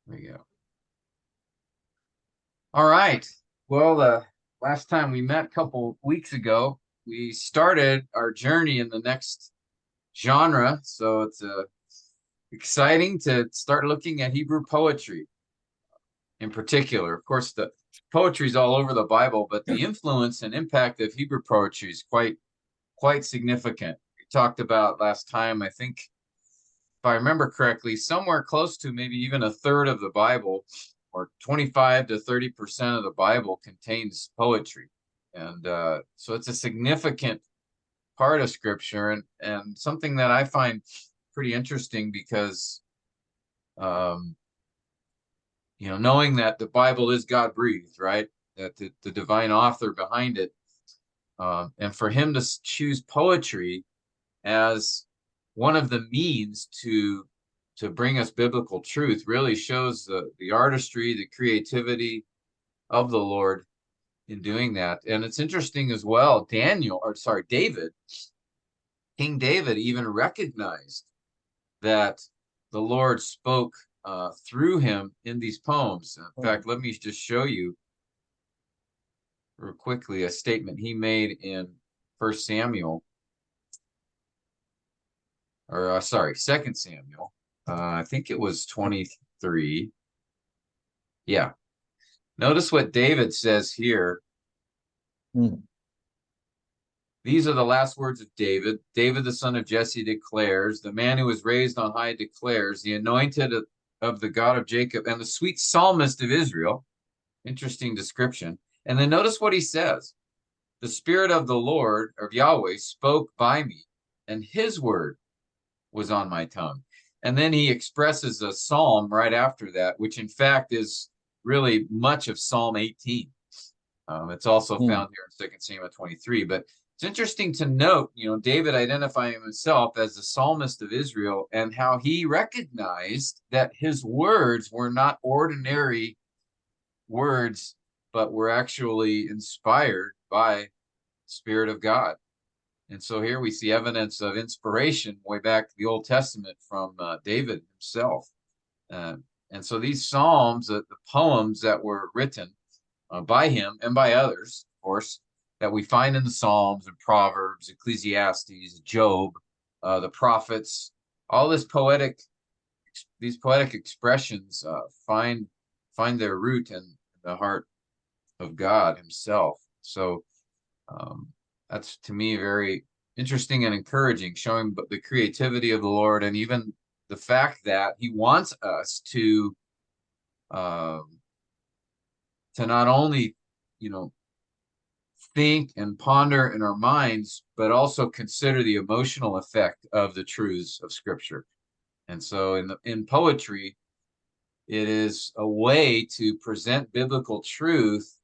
There we go. All right. Well, last time we met a couple weeks ago, we started our journey in the next genre. So it's exciting to start looking at Hebrew poetry in particular. Of course, the poetry is all over the Bible, but the influence and impact of Hebrew poetry is quite significant. We talked about last time, I think, if I remember correctly, somewhere close to maybe even a third of the Bible, or 25 to 30% of the Bible contains poetry. And so it's a significant part of Scripture, and something that I find pretty interesting because, um, knowing that the Bible is God breathed, right? That the divine author behind it, and for him to choose poetry as one of the means to bring us biblical truth really shows the artistry, the creativity of the Lord in doing that. And it's interesting as well, David, King David even recognized that the Lord spoke through him in these poems. In fact, let me just show you real quickly a statement he made in First Samuel, or sorry, Second Samuel. I think it was 23. Yeah. Notice what David says here. Mm. These are the last words of David. David, the son of Jesse, declares, the man who was raised on high declares, the anointed of the God of Jacob and the sweet psalmist of Israel. Interesting description. And then notice what he says. The Spirit of the Lord, of Yahweh, spoke by me, and his word was on my tongue. And then he expresses a psalm right after that, which in fact is really much of Psalm 18. It's also Mm. found here in 2 Samuel 23. But it's interesting to note, David identifying himself as the psalmist of Israel and how he recognized that his words were not ordinary words, but were actually inspired by the Spirit of God. And so here we see evidence of inspiration way back to the Old Testament from David himself. Uh, and so these Psalms, the poems that were written by him and by others, of course, that we find in the Psalms and Proverbs, Ecclesiastes, Job, the prophets, all these poetic expressions find their root in the heart of God himself. So that's to me very interesting and encouraging, showing the creativity of the Lord and even the fact that he wants us um, to not only, think and ponder in our minds, but also consider the emotional effect of the truths of Scripture. And so in poetry, it is a way to present biblical truth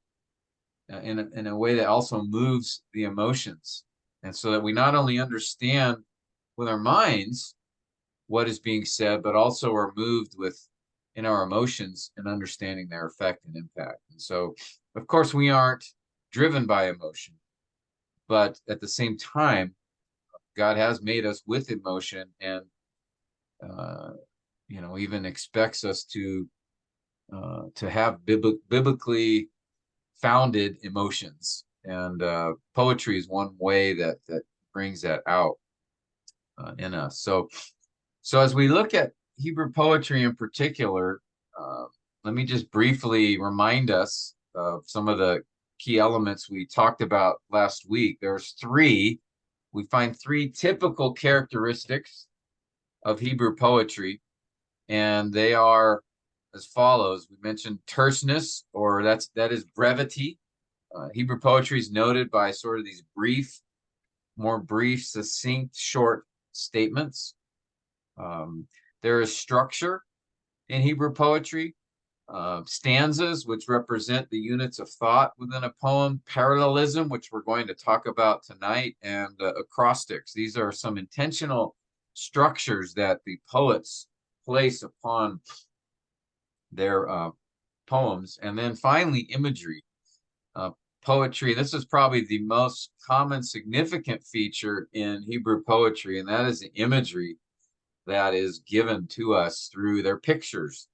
in a way that also moves the emotions. And so that we not only understand with our minds what is being said, but also are moved with in our emotions and understanding their effect and impact. And so, of course, we aren't driven by emotion, but at the same time, God has made us with emotion and, uh, even expects us to have biblically founded emotions. And poetry is one way that brings that out in us. So as we look at Hebrew poetry in particular, uh, let me just briefly remind us of some of the key elements we talked about last week. There's three. We find three typical characteristics of Hebrew poetry, and they are as follows. We mentioned terseness, or that is brevity. Hebrew poetry is noted by sort of these more brief, succinct, short statements. There is structure in Hebrew poetry, stanzas, which represent the units of thought within a poem, parallelism, which we're going to talk about tonight, and acrostics. These are some intentional structures that the poets place upon their poems. And then finally, imagery. Uh, Poetry, this is probably the most common significant feature in Hebrew poetry, and that is the imagery that is given to us through their pictures.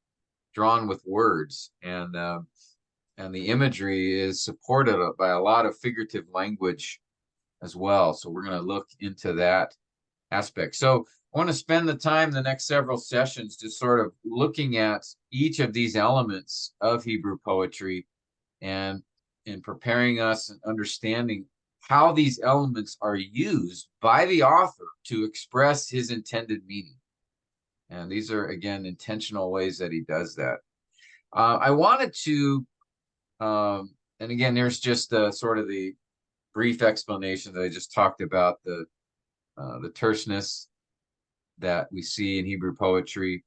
drawn with words, and the imagery is supported by a lot of figurative language as well. So we're going to look into that aspect. So I want to spend the time the next several sessions just sort of looking at each of these elements of Hebrew poetry, and in preparing us and understanding how these elements are used by the author to express his intended meaning. And these are, again, intentional ways that he does that. I wanted to, and again, there's just sort of the brief explanation that I just talked about, the terseness that we see in Hebrew poetry,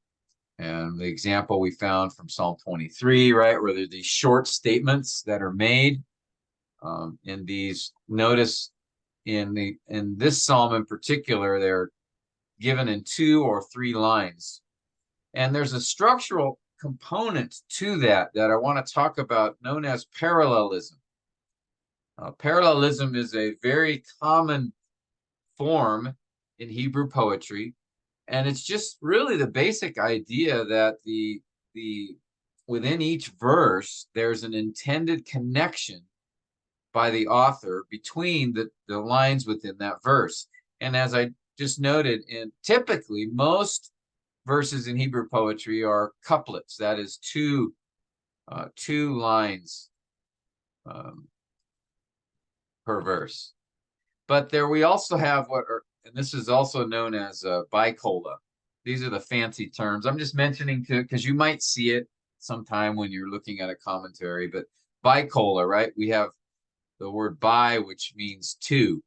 and the example we found from Psalm 23, right, where there's these short statements that are made. In these, notice in this psalm in particular, they're given in 2 or 3 lines, and there's a structural component to that I want to talk about, known as parallelism. Parallelism is a very common form in Hebrew poetry, and it's just really the basic idea that the within each verse there's an intended connection by the author between the lines within that verse. And as I just noted, typically most verses in Hebrew poetry are couplets, that is two lines per verse. But there we also have and this is also known as bicola. These are the fancy terms. I'm just mentioning because you might see it sometime when you're looking at a commentary, but bicola, right? We have the word bi, which means 2.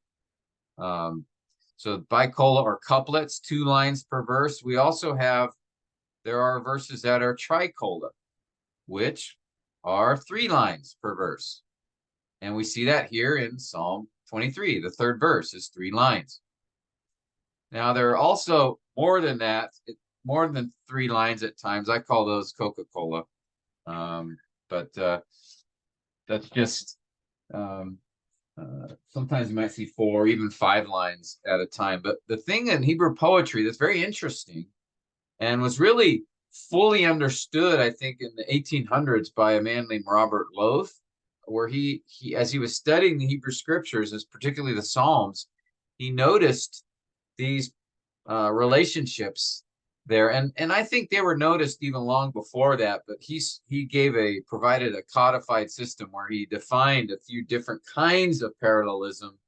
So bicola or couplets, 2 lines per verse. We also have, there are verses that are tricola, which are 3 lines per verse. And we see that here in Psalm 23. The 3rd verse is 3 lines. Now, there are also more than that, more than 3 lines at times. I call those Coca-Cola. But that's just, sometimes you might see 4, even 5 lines at a time. But the thing in Hebrew poetry that's very interesting and was really fully understood, I think, in the 1800s by a man named Robert Loth, where he as he was studying the Hebrew scriptures, as particularly the Psalms, he noticed these relationships there, and I think they were noticed even long before that. But he provided a codified system where he defined a few different kinds of parallelism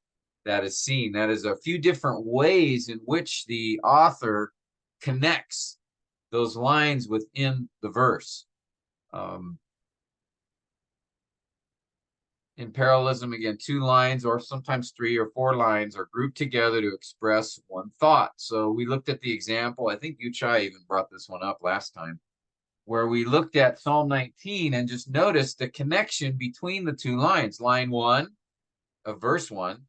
that is seen. That is, a few different ways in which the author connects those lines within the verse. In parallelism, again, 2 lines or sometimes 3 or 4 lines are grouped together to express one thought. So we looked at the example, I think Yuchai even brought this one up last time, where we looked at Psalm 19 and just noticed the connection between the 2 lines. Line 1 of verse 1,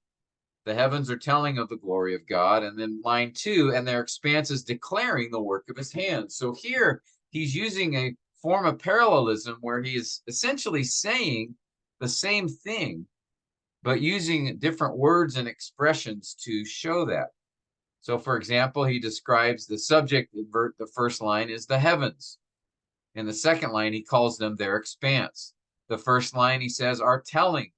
the heavens are telling of the glory of God, and then line 2, and their expanse is declaring the work of his hands. So here he's using a form of parallelism where he is essentially saying the same thing, but using different words and expressions to show that. So, for example, he describes the subject in the first line is the heavens. In the second line, he calls them their expanse. The first line, he says, are telling.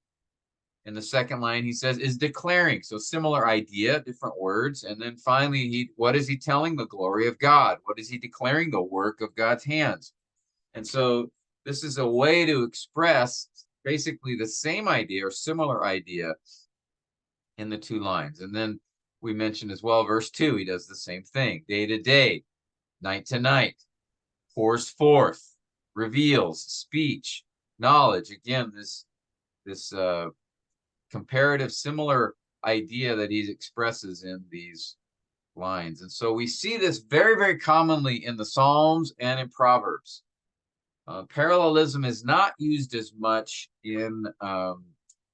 In the second line, he says, is declaring. So similar idea, different words. And then finally, what is he telling? The glory of God. What is he declaring? The work of God's hands. And so this is a way to express basically the same idea or similar idea in the 2 lines. And then we mentioned as well, verse 2, he does the same thing. Day to day, night to night, pours forth, reveals, speech, knowledge. Again, this comparative similar idea that he expresses in these lines. And so we see this very, very commonly in the Psalms and in Proverbs. Parallelism is not used as much in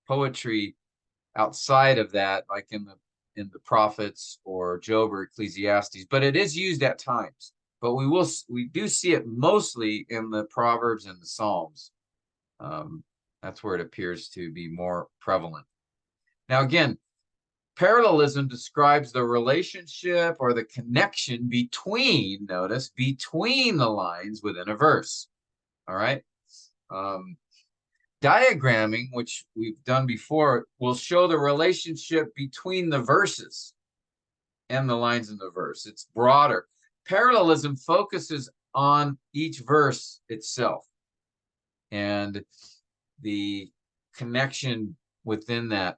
poetry outside of that, like in the prophets or Job or Ecclesiastes, but it is used at times. But we do see it mostly in the Proverbs and the Psalms. That's where it appears to be more prevalent. Now, again, parallelism describes the relationship or the connection between the lines within a verse. All right. Diagramming, which we've done before, will show the relationship between the verses and the lines in the verse. It's broader. Parallelism focuses on each verse itself and the connection within that.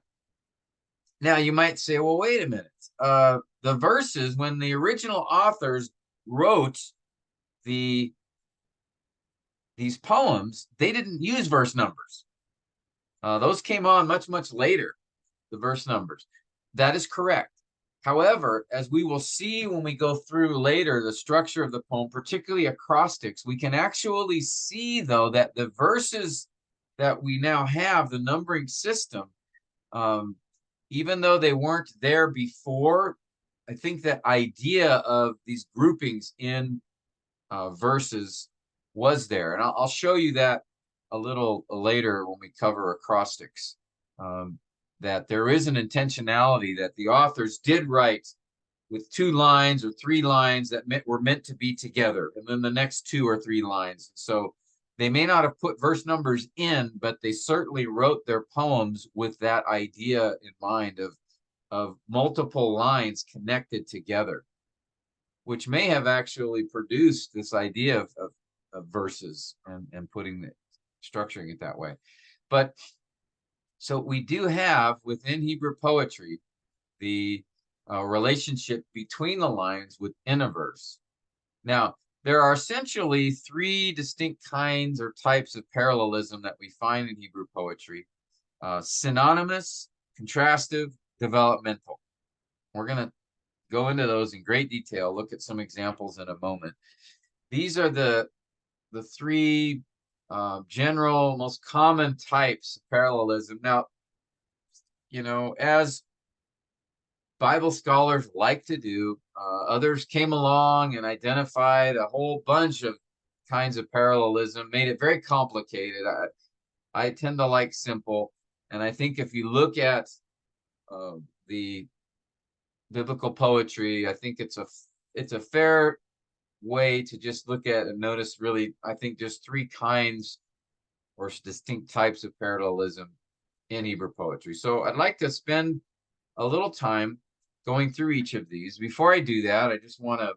Now, you might say, well, wait a minute. The verses, when the original authors wrote these poems, they didn't use verse numbers. Those came on much, much later, the verse numbers. That is correct. However, as we will see when we go through later the structure of the poem, particularly acrostics, we can actually see, though, that the verses that we now have, the numbering system, even though they weren't there before, I think that idea of these groupings in verses was there. And I'll show you that a little later when we cover acrostics, that there is an intentionality that the authors did write with 2 lines or 3 lines that were meant to be together, and then the next 2 or 3 lines. So they may not have put verse numbers in, but they certainly wrote their poems with that idea in mind of multiple lines connected together, which may have actually produced this idea of verses and structuring it that way. But so we do have within Hebrew poetry the relationship between the lines within a verse. Now, there are essentially 3 distinct kinds or types of parallelism that we find in Hebrew poetry: synonymous, contrastive, developmental. We're going to go into those in great detail, look at some examples in a moment. These are the 3 general, most common types of parallelism. Now, as Bible scholars like to do, others came along and identified a whole bunch of kinds of parallelism, made it very complicated. I tend to like simple, and I think if you look at the biblical poetry, I think it's a fair way to just look at and notice, really, I think just 3 kinds or distinct types of parallelism in Hebrew poetry. So I'd like to spend a little time going through each of these. Before I do that, I just want to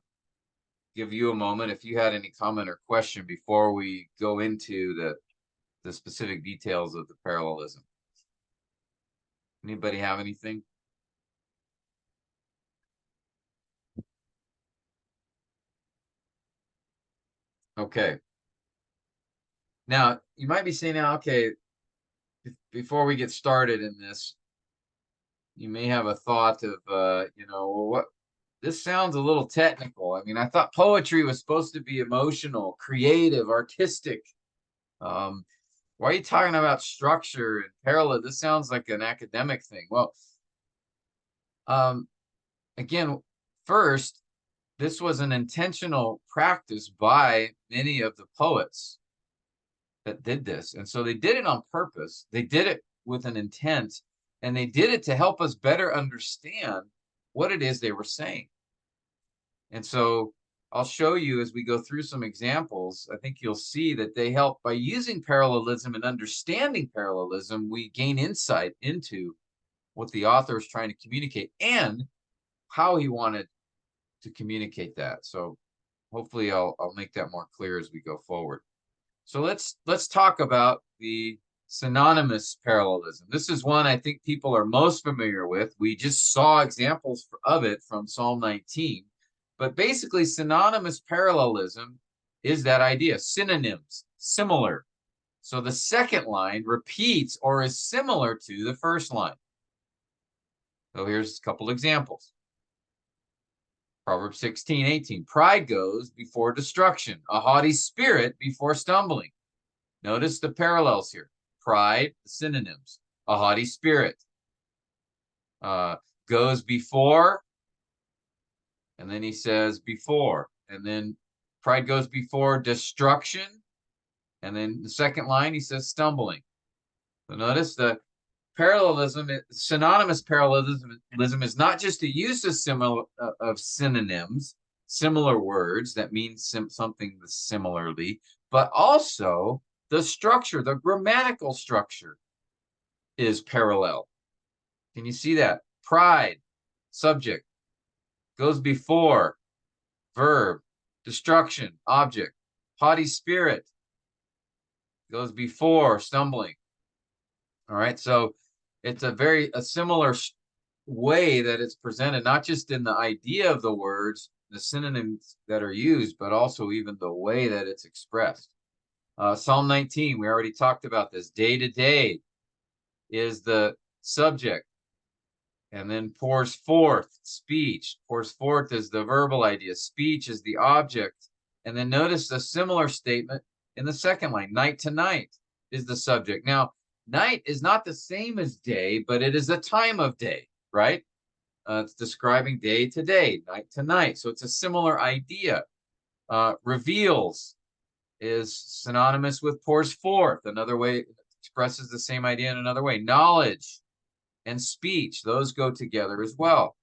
give you a moment if you had any comment or question before we go into the specific details of the parallelism. Anybody have anything? Okay. Now, you might be saying, okay, before we get started in this, you may have a thought of, well, what, this sounds a little technical. I mean, I thought poetry was supposed to be emotional, creative, artistic. Why are you talking about structure and parallel? This sounds like an academic thing. Well, again, first, this was an intentional practice by many of the poets that did this. And so they did it on purpose. They did it with an intent, and they did it to help us better understand what it is they were saying. And so I'll show you as we go through some examples. I think you'll see that they help by using parallelism and understanding parallelism. We gain insight into what the author is trying to communicate and how he wanted to communicate that. So hopefully I'll make that more clear as we go forward. So let's talk about the synonymous parallelism. This is one I think people are most familiar with. We just saw examples of it from Psalm 19. But basically, synonymous parallelism is that idea: synonyms, similar. So the second line repeats or is similar to the first line. So here's a couple examples. Proverbs 16:18. Pride goes before destruction, a haughty spirit before stumbling. Notice the parallels here. Pride, the synonyms. A haughty spirit goes before, and then he says before, and then pride goes before destruction, and then the second line he says stumbling. So notice the parallelism, synonymous parallelism is not just the use of synonyms, similar words that mean something similarly, but also the structure, the grammatical structure is parallel. Can you see that? Pride, subject, goes before, verb, destruction, object. Haughty spirit goes before, stumbling. All right, so it's a similar way that it's presented, not just in the idea of the words, the synonyms that are used, but also even the way that it's expressed. Psalm 19, we already talked about this. Day to day is the subject, and then pours forth, speech. Pours forth is the verbal idea. Speech is the object. And then notice a similar statement in the second line. Night to night is the subject. Now, night is not the same as day, but it is a time of day, right? It's describing day to day, night to night. So it's a similar idea. Reveals is synonymous with pours forth. Another way expresses the same idea in another way. Knowledge and speech, those go together as well.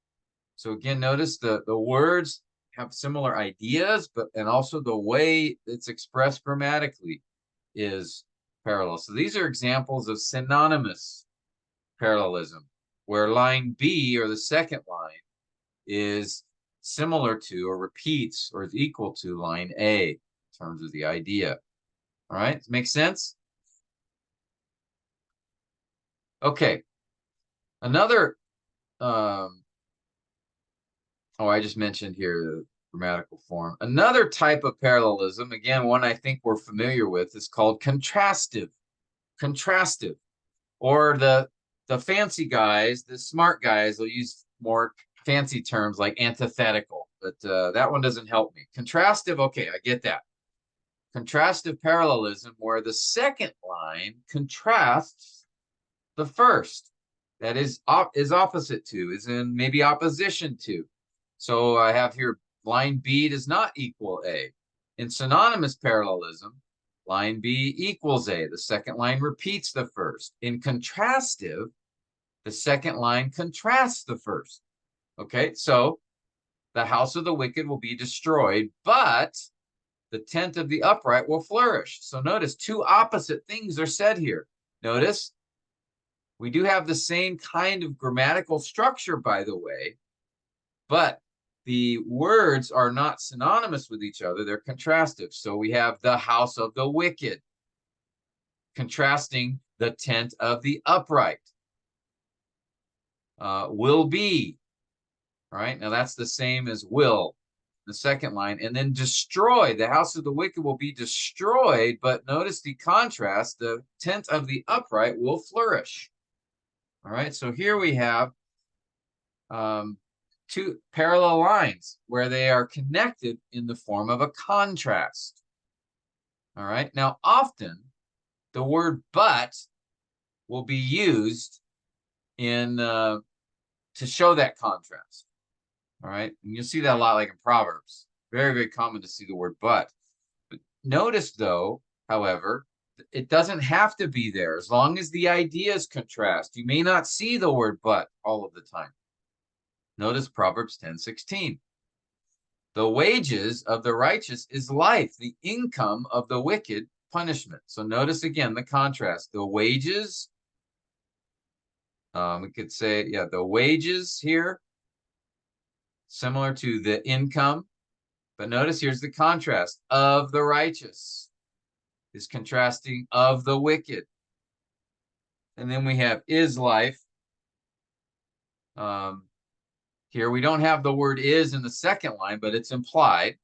So again, notice the words have similar ideas, and also the way it's expressed grammatically is parallel. So these are examples of synonymous parallelism, where line B, or the second line, is similar to or repeats or is equal to line A in terms of the idea. All right, makes sense? Okay. Another, I just mentioned here the grammatical form. Another type of parallelism, again, one I think we're familiar with, is called contrastive. Contrastive, or the fancy guys, the smart guys, will use more fancy terms like antithetical, but that one doesn't help me. Contrastive, okay, I get that. Contrastive parallelism, where the second line contrasts the first. That is opposite to, is in maybe opposition to. So I have here line B does not equal A. In synonymous parallelism, line B equals A. The second line repeats the first. In contrastive, the second line contrasts the first. Okay, so the house of the wicked will be destroyed, but the tent of the upright will flourish. So notice two opposite things are said here. Notice we do have the same kind of grammatical structure, by the way, but the words are not synonymous with each other. They're contrastive. So we have the house of the wicked contrasting the tent of the upright. Will be. All right, now that's the same as will, the second line. And then destroy. The house of the wicked will be destroyed, but notice the contrast. The tent of the upright will flourish. All right, so here we have two parallel lines where they are connected in the form of a contrast. All right, now often the word but will be used in to show that contrast. All right, and you'll see that a lot like in Proverbs. Very, very common to see the word but. But notice though, however, it doesn't have to be there as long as the ideas contrast. You may not see the word but all of the time. Notice Proverbs 10:16. The wages of the righteous is life, the income of the wicked, punishment. So notice again the contrast. The wages, we could say, yeah, the wages here, similar to the income. But notice here's the contrast. Of the righteous is contrasting of the wicked. And then we have is life. Here we don't have the word is in the second line, but it's implied.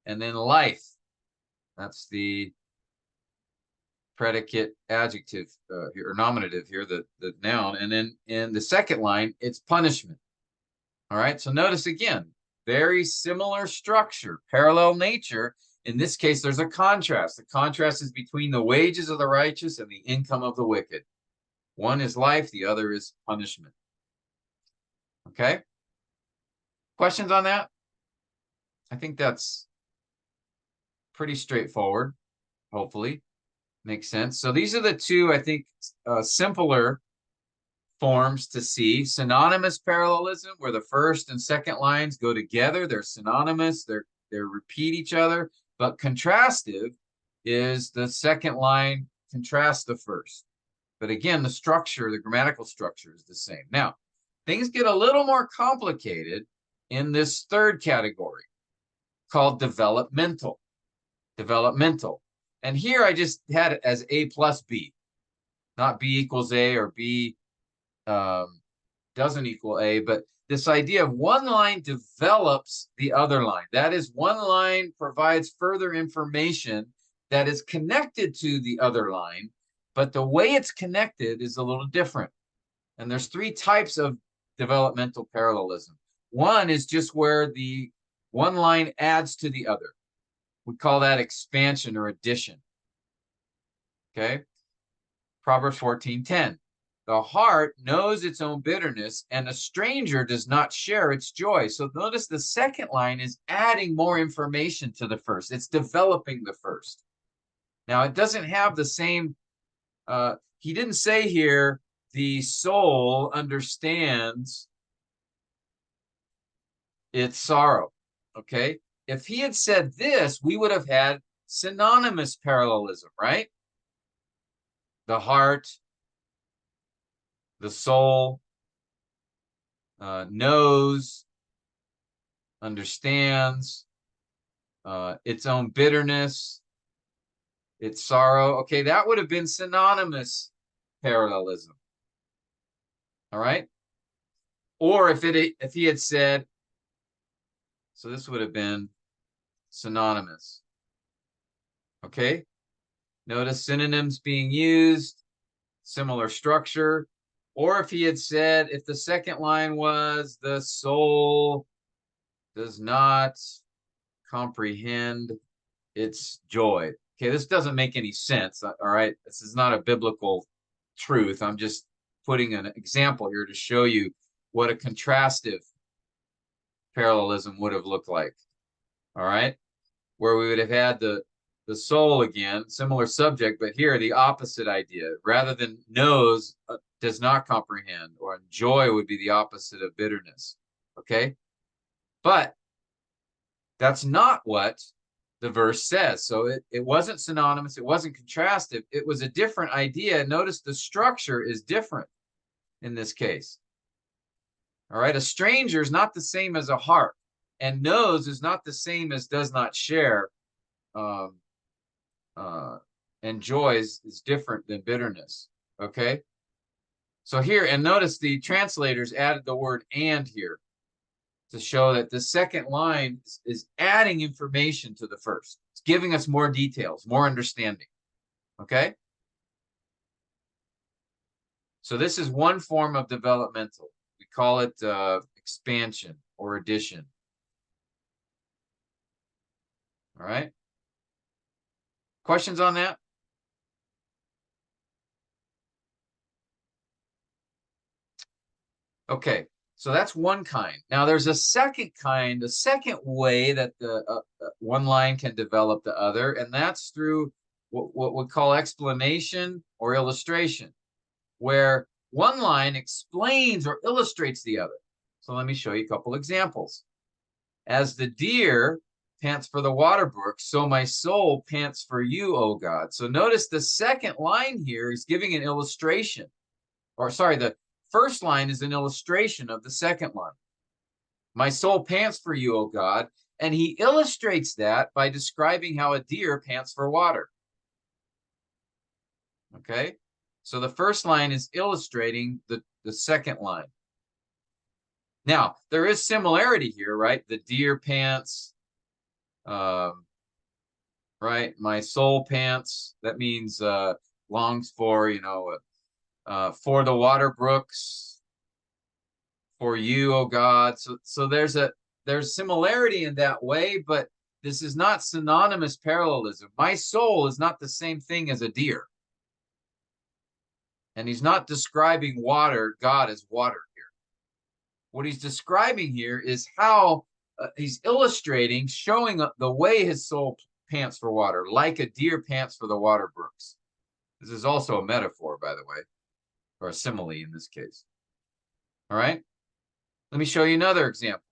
And then life, that's the predicate adjective here, or nominative here, the noun. And then in the second line, it's punishment. All right, so notice again, very similar structure, parallel nature. In this case, there's a contrast. The contrast is between the wages of the righteous and the income of the wicked. One is life, the other is punishment. Okay? Questions on that? I think that's pretty straightforward, hopefully. Makes sense. So these are the two, I think, simpler forms to see. Synonymous parallelism, where the first and second lines go together. They're synonymous. They repeat each other. But contrastive is the second line contrasts the first. But again, the structure, the grammatical structure is the same. Now, things get a little more complicated in this third category called developmental. Developmental. And here I just had it as A plus B, not B equals A or B doesn't equal A, but this idea of one line develops the other line. That is, one line provides further information that is connected to the other line, but the way it's connected is a little different. And there's three types of developmental parallelism. One is just where the one line adds to the other. We call that expansion or addition. Okay? Proverbs 14:10. The heart knows its own bitterness, and a stranger does not share its joy. So notice the second line is adding more information to the first. It's developing the first. Now, it doesn't have the same, he didn't say here, the soul understands its sorrow, okay? If he had said this, we would have had synonymous parallelism, right? The heart, the soul, knows, understands its own bitterness, its sorrow. Okay, that would have been synonymous parallelism. All right? Or if he had said, so this would have been synonymous. Okay? Notice synonyms being used, similar structure. Or if he had said, if the second line was, the soul does not comprehend its joy. Okay, this doesn't make any sense, all right? This is not a biblical truth. I'm just putting an example here to show you what a contrastive parallelism would have looked like, all right? Where we would have had the soul again, similar subject, but here the opposite idea. Rather than knows, does not comprehend, or joy would be the opposite of bitterness, okay? But that's not what the verse says. So it wasn't synonymous, it wasn't contrastive, it was a different idea. Notice the structure is different in this case. All right, a stranger is not the same as a heart, and knows is not the same as does not share. And joy is different than bitterness. Okay, so here, and notice the translators added the word "and" here to show that the second line is adding information to the first. It's giving us more details, more understanding. Okay, so this is one form of developmental. We call it expansion or addition. All right, questions on that? Okay, so that's one kind. Now there's a second kind, a second way that the one line can develop the other, and that's through what we call explanation or illustration, where one line explains or illustrates the other. So let me show you a couple examples. As the deer pants for the water brook, so my soul pants for you, O God. So notice the second line here is giving an illustration, or sorry, the first line is an illustration of the second line. My soul pants for you, O God. And he illustrates that by describing how a deer pants for water. Okay, so the first line is illustrating the second line. Now, there is similarity here, right? The deer pants, right? My soul pants, that means longs for, for the water brooks, for you, O God. So there's similarity in that way, but this is not synonymous parallelism. My soul is not the same thing as a deer. And he's not describing water, God as water here. What he's describing here is how he's illustrating, showing the way his soul pants for water, like a deer pants for the water brooks. This is also a metaphor, by the way, or a simile in this case. All right, let me show you another example.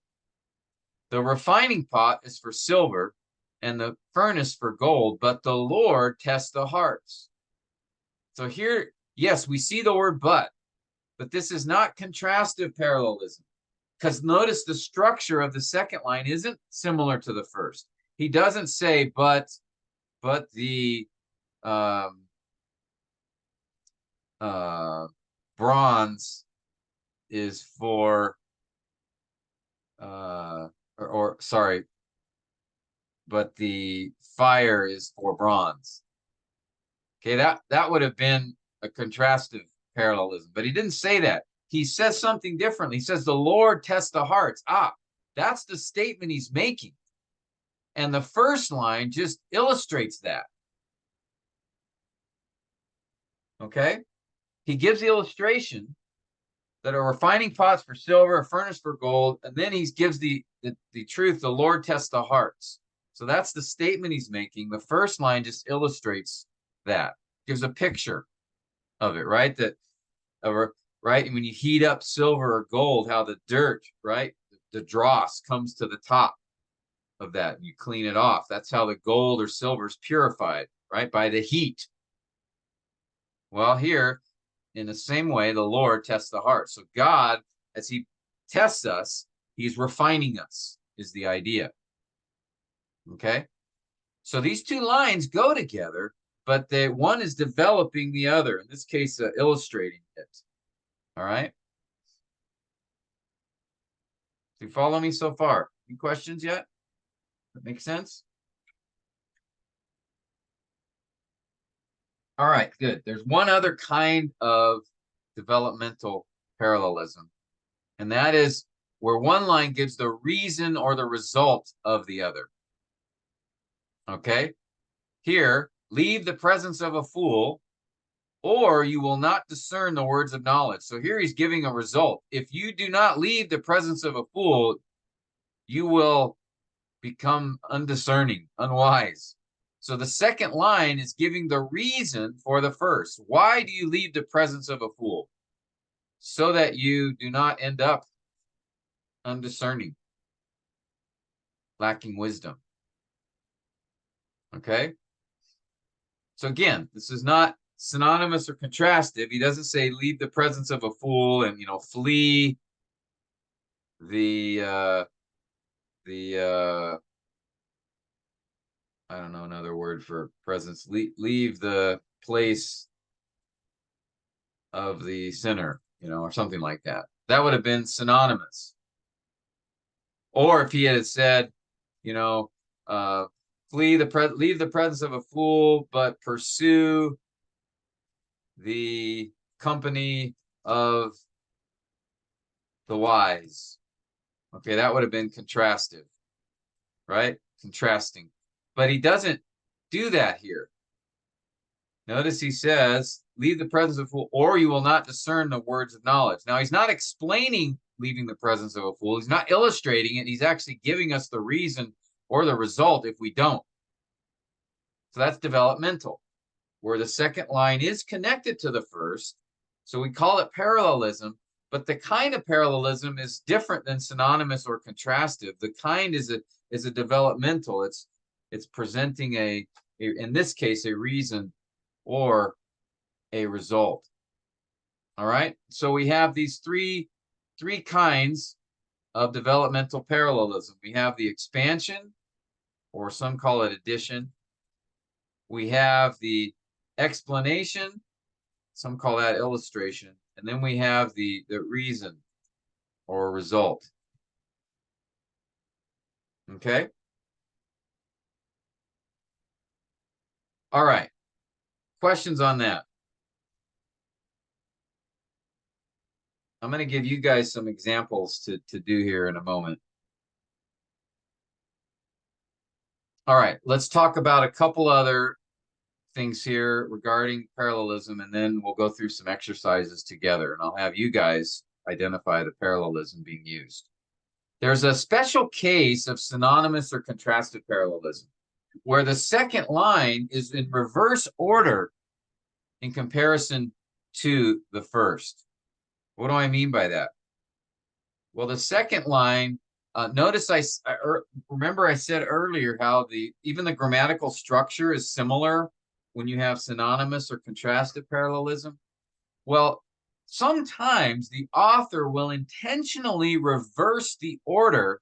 The refining pot is for silver, and the furnace for gold, but the Lord tests the hearts. So here, yes, we see the word but this is not contrastive parallelism, because notice the structure of the second line isn't similar to the first. He doesn't say, but the bronze is for, sorry, but the fire is for bronze. Okay, that would have been a contrastive parallelism, but he didn't say that. He says something differently. He says the Lord tests the hearts. That's the statement he's making. And the first line just illustrates that. Okay? He gives the illustration that a refining pot's for silver, a furnace for gold, and then he gives the truth, the Lord tests the hearts. So that's the statement he's making. The first line just illustrates that, gives a picture of it, right? Right? When you heat up silver or gold, how the dirt, right? The dross comes to the top of that, and you clean it off. That's how the gold or silver is purified, right? By the heat. Well, here, in the same way, the Lord tests the heart. So God, as he tests us, he's refining us, is the idea. Okay? So these two lines go together, but one is developing the other, in this case, illustrating it. All right? Do you follow me so far? Any questions yet? That makes sense? All right, good. There's one other kind of developmental parallelism, and that is where one line gives the reason or the result of the other. Okay? Here, leave the presence of a fool, or you will not discern the words of knowledge. So here he's giving a result. If you do not leave the presence of a fool, you will become undiscerning, unwise. So the second line is giving the reason for the first. Why do you leave the presence of a fool? So that you do not end up undiscerning, lacking wisdom. Okay? So again, this is not synonymous or contrastive. He doesn't say leave the presence of a fool and, flee the I don't know another word for presence. Leave the place of the sinner, or something like that. That would have been synonymous. Or if he had said, leave the presence of a fool, but pursue the company of the wise. Okay, that would have been contrastive, right? Contrasting. But he doesn't do that here. Notice he says, leave the presence of a fool, or you will not discern the words of knowledge. Now, he's not explaining leaving the presence of a fool. He's not illustrating it. He's actually giving us the reason or the result if we don't. So that's developmental, where the second line is connected to the first. So we call it parallelism, but the kind of parallelism is different than synonymous or contrastive. The kind is a developmental. It's presenting in this case, a reason or a result. All right. So we have these three kinds of developmental parallelism. We have the expansion, or some call it addition. We have the explanation, some call that illustration, and then we have the reason or result. Okay? All right. Questions on that? I'm going to give you guys some examples to do here in a moment. All right, let's talk about a couple other things here regarding parallelism, and then we'll go through some exercises together, and I'll have you guys identify the parallelism being used. There's a special case of synonymous or contrastive parallelism, where the second line is in reverse order in comparison to the first. What do I mean by that? Well, the second line Notice remember I said earlier how even the grammatical structure is similar when you have synonymous or contrastive parallelism. Well, sometimes the author will intentionally reverse the order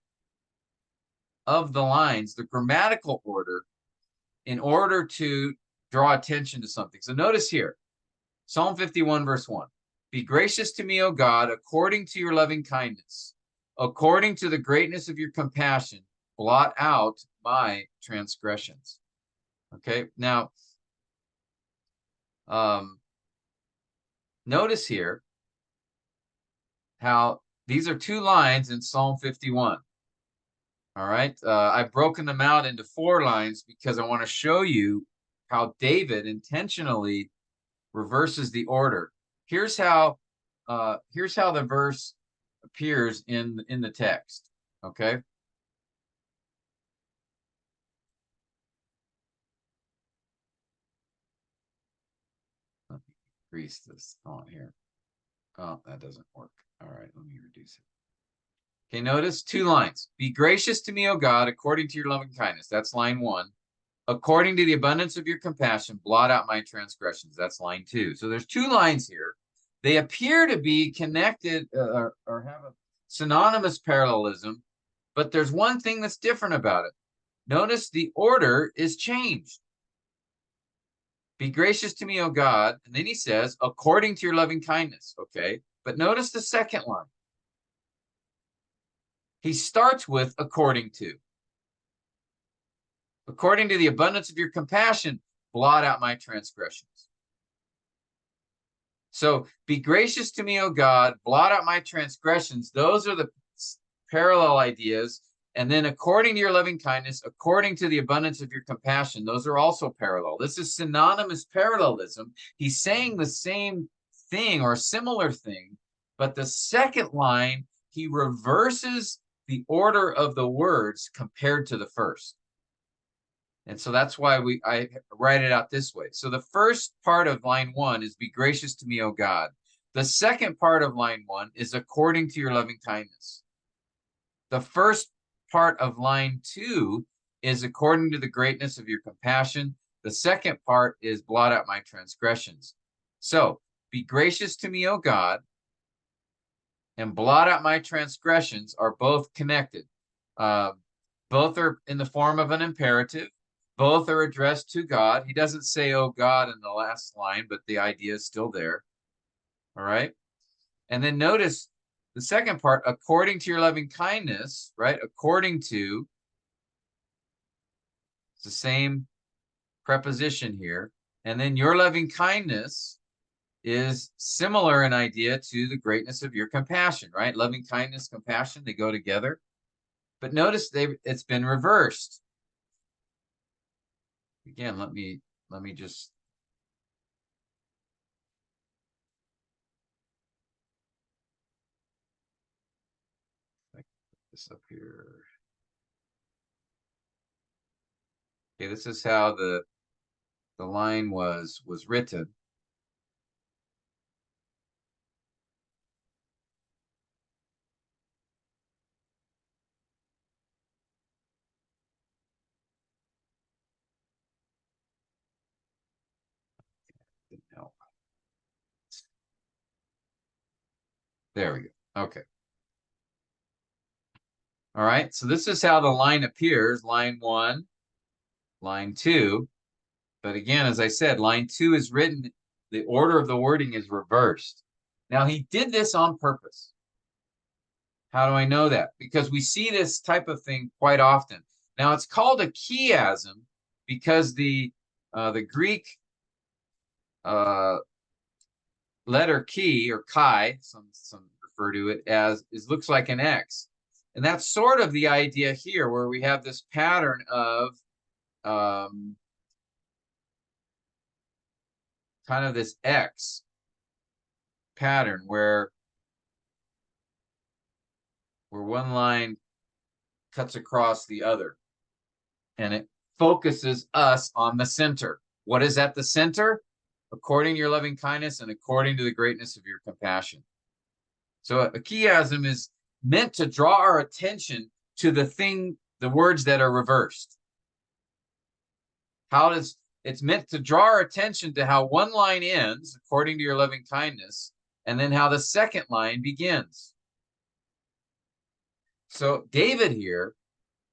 of the lines, the grammatical order, in order to draw attention to something. So notice here, Psalm 51, verse 1. Be gracious to me, O God, according to your loving kindness. According to the greatness of your compassion, blot out my transgressions. Okay, now, notice here how these are two lines in Psalm 51. All right, I've broken them out into 4 lines because I want to show you how David intentionally reverses the order. Here's how the verse appears in the text. Okay. Let me increase this font here. Oh, that doesn't work. All right, let me reduce it. Okay, notice 2 lines. Be gracious to me, O God, according to your loving kindness. That's line 1. According to the abundance of your compassion, blot out my transgressions. That's line 2. So there's 2 lines here. They appear to be connected or have a synonymous parallelism, but there's one thing that's different about it. Notice the order is changed. Be gracious to me, O God. And then he says, according to your loving kindness. Okay. But notice the second line. He starts with according to. According to the abundance of your compassion, blot out my transgressions. So be gracious to me, O God, blot out my transgressions. Those are the parallel ideas. And then according to your loving kindness, according to the abundance of your compassion, those are also parallel. This is synonymous parallelism. He's saying the same thing or a similar thing, but the second line, he reverses the order of the words compared to the first. And so that's why I write it out this way. So the first part of line 1 is be gracious to me, O God. The second part of line 1 is according to your loving kindness. The first part of line 2 is according to the greatness of your compassion. The second part is blot out my transgressions. So be gracious to me, O God, and blot out my transgressions are both connected. Both are in the form of an imperative. Both are addressed to God. He doesn't say, oh God, in the last line, but the idea is still there. All right. And then notice the second part, according to your loving kindness, right? According to, it's the same preposition here. And then your loving kindness is similar in idea to the greatness of your compassion, right? Loving kindness, compassion, they go together. But notice it's been reversed. Again, let me just put this up here. Okay, this is how the line was written. Didn't help. There we go. Okay. All right. So this is how the line appears. Line 1, line 2. But again, as I said, line 2 is written, the order of the wording is reversed. Now, he did this on purpose. How do I know that? Because we see this type of thing quite often. Now, it's called a chiasm because the Greek letter chi or chi, some refer to it as, looks like an X. And that's sort of the idea here, where we have this pattern of kind of this X pattern where one line cuts across the other. And it focuses us on the center. What is at the center? According to your loving kindness and according to the greatness of your compassion. So a chiasm is meant to draw our attention to the words that are reversed. It's meant to draw our attention to how one line ends, according to your loving kindness, and then how the second line begins. So David here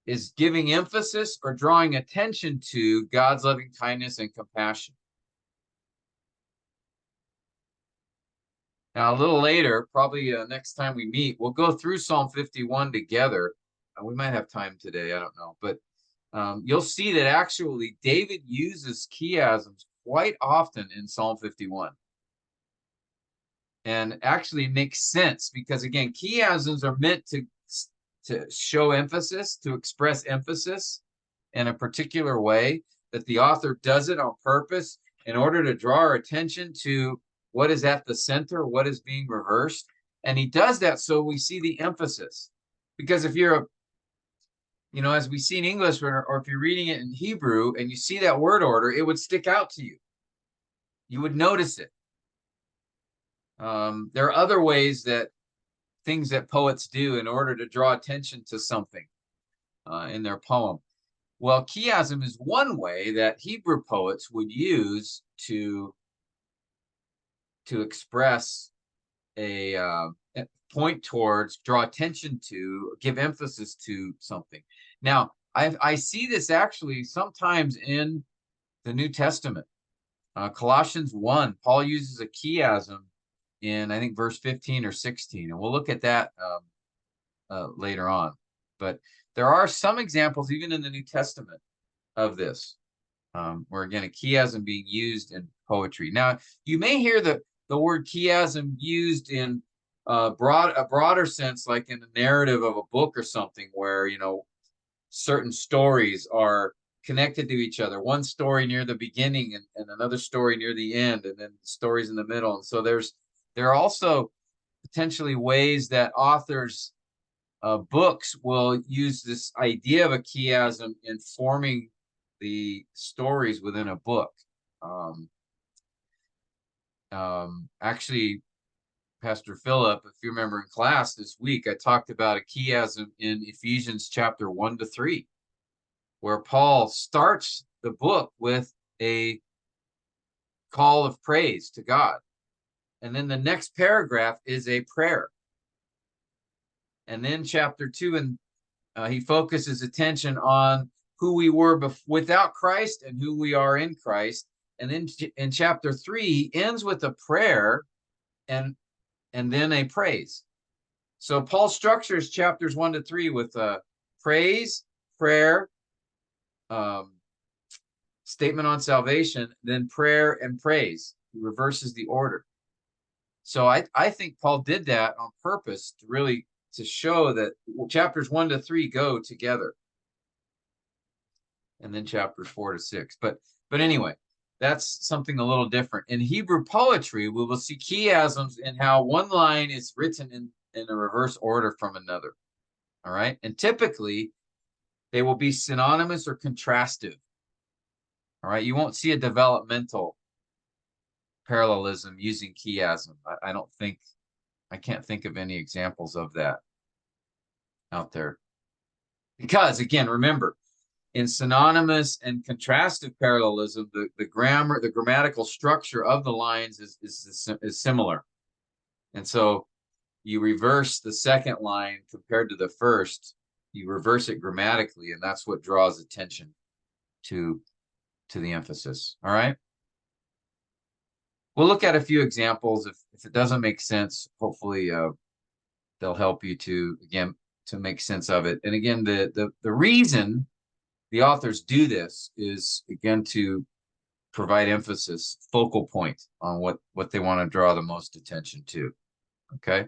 is giving emphasis or drawing attention to God's loving kindness and compassion. Now, a little later, probably next time we meet, we'll go through Psalm 51 together. We might have time today, I don't know. But you'll see that actually David uses chiasms quite often in Psalm 51. And actually makes sense because, again, chiasms are meant to show emphasis, to express emphasis in a particular way, that the author does it on purpose in order to draw our attention to what is at the center, what is being reversed. And he does that so we see the emphasis. Because if you're, as we see in English, or if you're reading it in Hebrew and you see that word order, it would stick out to you. You would notice it. There are other ways things that poets do in order to draw attention to something in their poem. Well, chiasm is one way that Hebrew poets would use to express a point towards, draw attention to, give emphasis to something. Now, I see this actually sometimes in the New Testament. Colossians 1, Paul uses a chiasm in, I think, verse 15 or 16, and we'll look at that later on. But there are some examples, even in the New Testament, of this, where, again, a chiasm being used in poetry. Now, you may hear the word chiasm used in a broader sense, like in a narrative of a book or something, where, certain stories are connected to each other. One story near the beginning and another story near the end, and then stories in the middle. And so there are also potentially ways that authors' books will use this idea of a chiasm in forming the stories within a book. Actually, Pastor Philip, if you remember in class this week, I talked about a chiasm in Ephesians chapter 1-3, where Paul starts the book with a call of praise to God. And then the next paragraph is a prayer. And then chapter 2, and he focuses attention on who we were without Christ and who we are in Christ. And then in chapter 3, he ends with a prayer and then a praise. So Paul structures chapters 1-3 with praise, prayer, statement on salvation, then prayer and praise. He reverses the order. So I think Paul did that on purpose to show that chapters 1-3 go together, and then chapters 4-6. But anyway, that's something a little different. In Hebrew poetry, we will see chiasms in how one line is written in a reverse order from another. All right, and typically they will be synonymous or contrastive. All right, you won't see a developmental parallelism using chiasm. I can't think of any examples of that out there. Because, again, remember, in synonymous and contrastive parallelism, the grammatical structure of the lines is similar. And so you reverse the second line compared to the first, you reverse it grammatically, and that's what draws attention to the emphasis. All right? We'll look at a few examples. If it doesn't make sense, hopefully they'll help you to make sense of it. And again, the reason the authors do this is, again, to provide emphasis, focal point on what they want to draw the most attention to. Okay?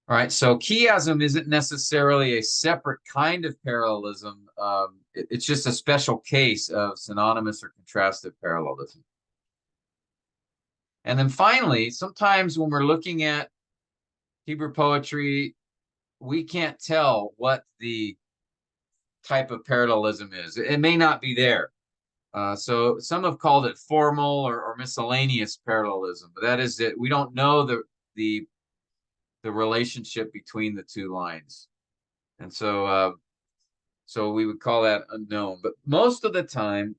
All right, so chiasm isn't necessarily a separate kind of parallelism. It's just a special case of synonymous or contrastive parallelism. And then finally, sometimes when we're looking at Hebrew poetry, we can't tell what the type of parallelism is. It may not be there. So some have called it formal or miscellaneous parallelism, but that is that we don't know the the relationship between the two lines. And so so we would call that unknown. But most of the time,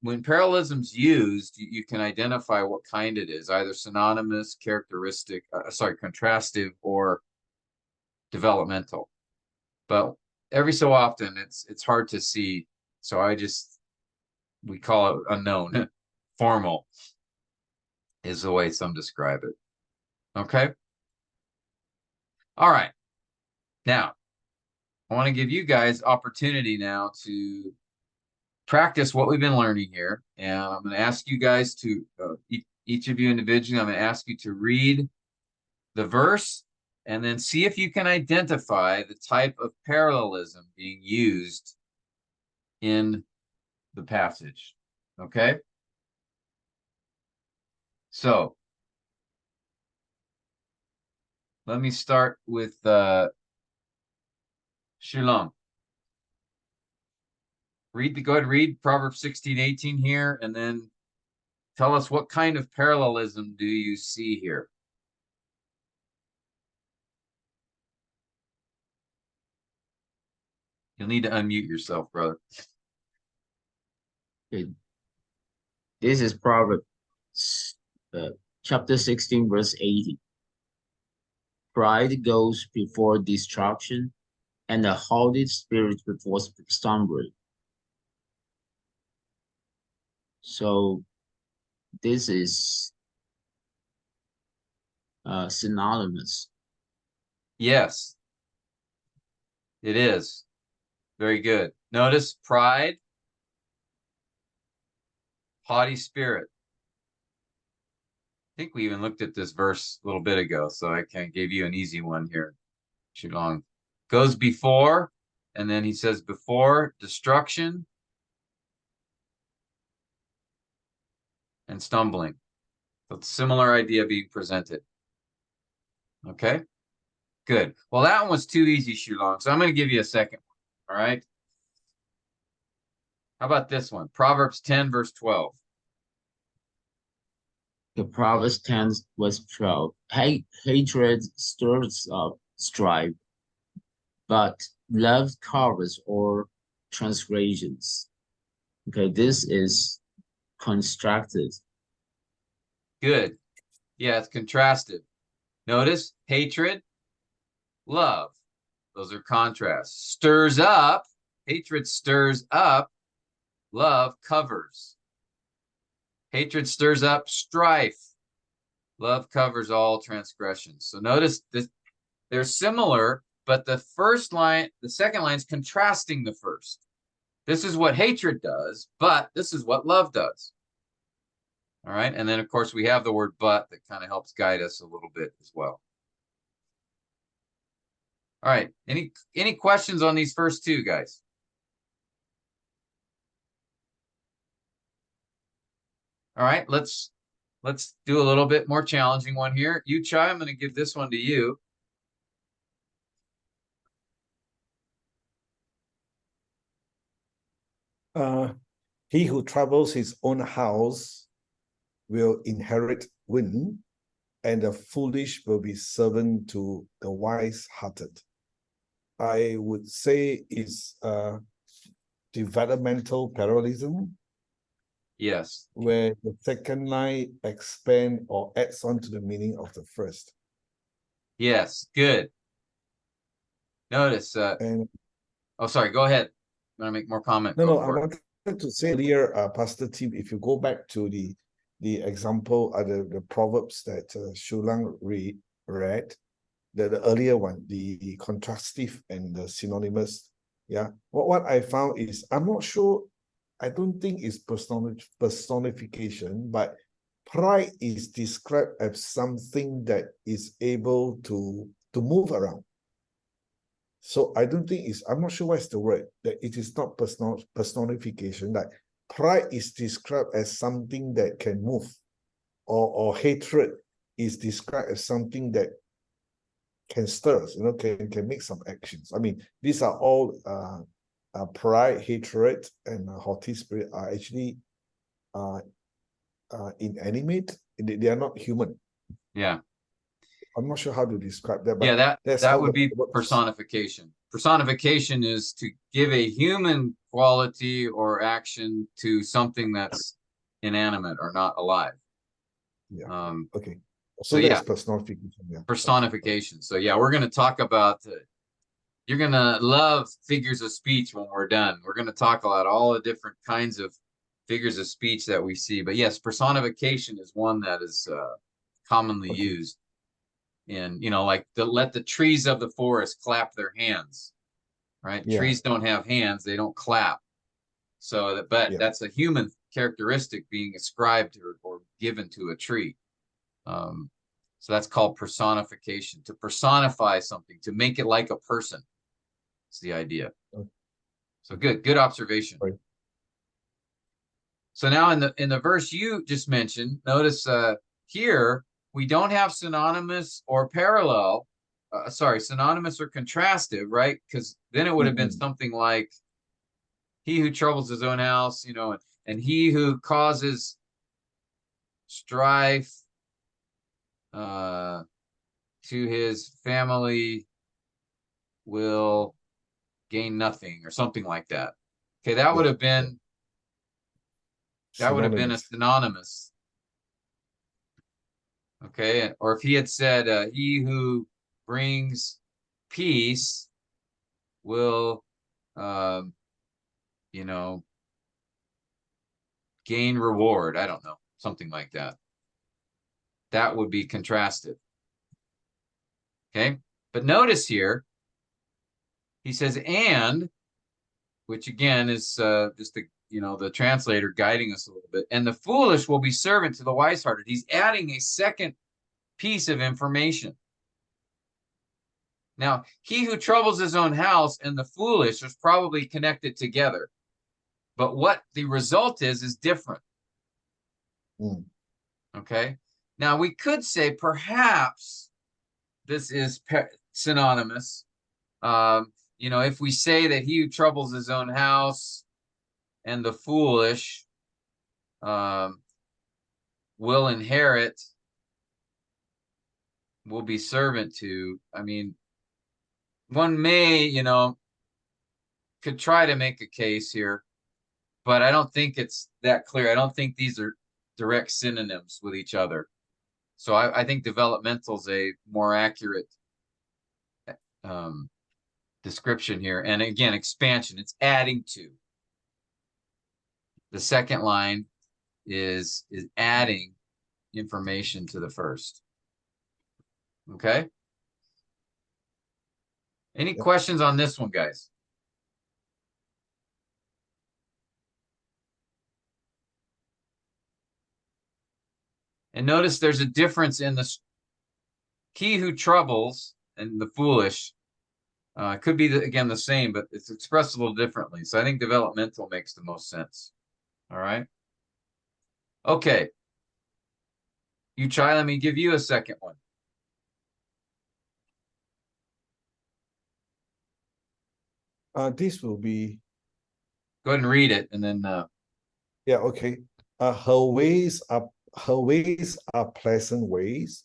when parallelism's used, you can identify what kind it is, either synonymous, characteristic, contrastive, or developmental. But every so often, it's hard to see. So we call it unknown. Formal is the way some describe it. Okay? All right. Now, I want to give you guys opportunity now to practice what we've been learning here. And I'm going to ask you guys to, each of you individually, I'm going to ask you to read the verse and then see if you can identify the type of parallelism being used in the passage. Okay? So, let me start with Shilong. Go ahead, read Proverbs 16:18 here, and then tell us what kind of parallelism do you see here? You'll need to unmute yourself, brother. Okay. This is Proverbs chapter 16, verse 80. Pride goes before destruction, and a haughty spirit before stumbling. So this is synonymous. Yes, it is. Very good. Notice pride, haughty spirit. I think we even looked at this verse a little bit ago, so I can give you an easy one here. Shilong goes before, and then he says before destruction and stumbling. So it's a similar idea being presented. Okay, good. Well, that one was too easy, Shulong, so I'm going to give you a second one. All right. How about this one? Proverbs 10, verse 12. The Proverbs 10, verse 12. Hatred stirs up strife, but love covers all transgressions. Okay, this is constructed. Good. Yeah, it's contrasted. Notice hatred, love. Those are contrasts. Stirs up. Hatred stirs up. Love covers. Hatred stirs up strife. Love covers all transgressions. So notice this, they're similar, but the second line is contrasting the first. This is what hatred does, but this is what love does. All right. And then, of course, we have the word but that kind of helps guide us a little bit as well. All right. Any questions on these first two, guys? All right. Let's do a little bit more challenging one here. You, Chai, I'm going to give this one to you. He who troubles his own house will inherit wind, and the foolish will be servant to the wise-hearted. I would say it's developmental parallelism. Yes. Where the second line expand or adds on to the meaning of the first. Yes, good. Notice, oh, sorry, go ahead. You want to make more comment? No, I wanted to say earlier, Pastor Tim, if you go back to the example, the Proverbs that Shulang read, the earlier one, the contrastive and the synonymous. Yeah, what I found is, I'm not sure, I don't think it's personification, but pride is described as something that is able to move around. So I don't think I'm not sure what's the word, that it is not personification, that pride is described as something that can move, or hatred is described as something that can stir, can make some actions. I mean, these are all pride, hatred, and haughty spirit are actually inanimate. They are not human. Yeah. I'm not sure how to describe that, but Yeah, that's that how would the be works. personification. Personification is to give a human quality or action to something that's inanimate or not alive. Yeah. Okay. So So that's yeah, personification. Yeah. personification. So yeah, we're going to talk about. You're going to love figures of speech when we're done. We're going to talk about all the different kinds of figures of speech that we see. But yes, personification is one that is commonly Okay. used. And, you know, like let the trees of the forest clap their hands, right? Yeah. Trees don't have hands, they don't clap. So that, but Yeah. that's a human characteristic being ascribed or given to a tree. So that's called personification, to personify something, to make it like a person. It's the idea. Okay. So good observation. Right. So now in the verse you just mentioned, notice here we don't have synonymous or parallel. Synonymous or contrastive, right? Because then it would have been something like, he who troubles his own house, you know, and he who causes strife to his family will gain nothing, or something like that. Okay, that would have been a synonymous. Okay, or if he had said, he who brings peace will, you know, gain reward. I don't know, something like that. That would be contrasted. Okay, but notice here, he says, and, which again is just the, you know, the translator guiding us a little bit. And the foolish will be servant to the wise-hearted. He's adding a second piece of information. Now, he who troubles his own house and the foolish is probably connected together. But what the result is different. Okay. Now, we could say perhaps this is synonymous. You know, if we say that he who troubles his own house and the foolish will inherit, will be servant to, I mean, one may, you know, could try to make a case here, but I don't think it's that clear. I don't think these are direct synonyms with each other. So I think developmental is a more accurate description here. And again, expansion, it's adding to. The second line is adding information to the first. Okay. Any questions on this one, guys? And notice there's a difference in the he who troubles and the foolish. Could be, again, the same, but it's expressed a little differently. So I think developmental makes the most sense. All right. Okay. You try, let me give you a second one. This will be. Go ahead and read it, and then. Yeah. Okay. Her ways are pleasant ways,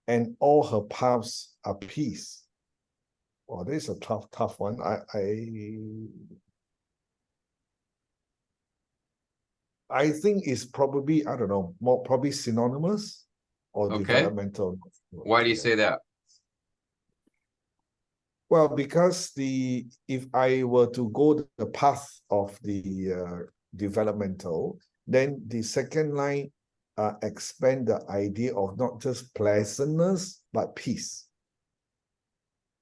and all her paths are peace. Well, this is a tough one. I think it's probably, I don't know, more probably synonymous or developmental. Why do you say that? Well, because if I were to go the path of the developmental, then the second line expand the idea of not just pleasantness but peace.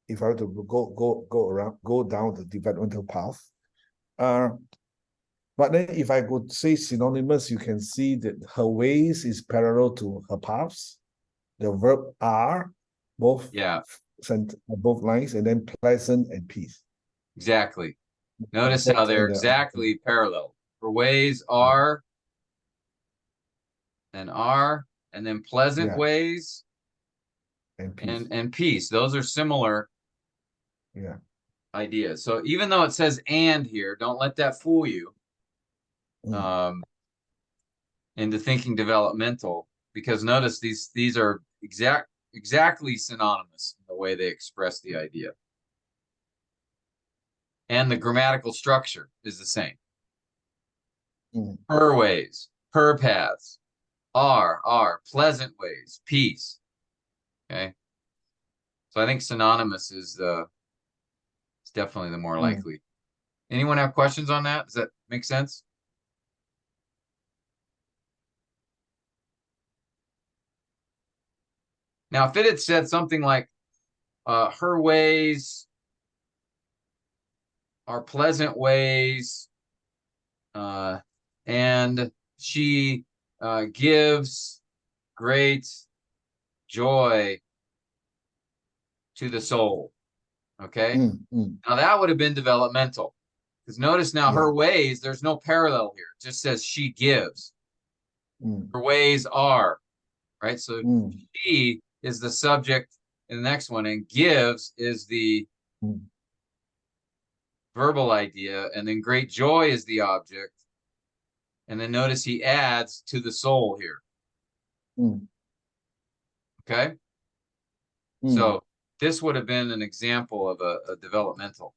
If I were to go down the developmental path, but then if I could say synonymous, you can see that her ways is parallel to her paths. The verb are both lines, and then pleasant and peace. Exactly. Notice how they're exactly parallel. Her ways are, and then pleasant ways and peace. Those are similar ideas. So even though it says and here, don't let that fool you into thinking developmental, because notice these are exact exactly synonymous in the way they express the idea. And the grammatical structure is the same. Per ways, per paths, are, pleasant ways, peace. Okay. So I think synonymous is definitely the more likely. Anyone have questions on that? Does that make sense? Now, if it had said something like, her ways are pleasant ways, and she gives great joy to the soul. Okay. Now that would have been developmental. Because notice now her ways, there's no parallel here. It just says she gives. Her ways are, right? So she is the subject in the next one, and gives is the verbal idea, and then great joy is the object. And then notice he adds to the soul here. Okay? So this would have been an example of a developmental.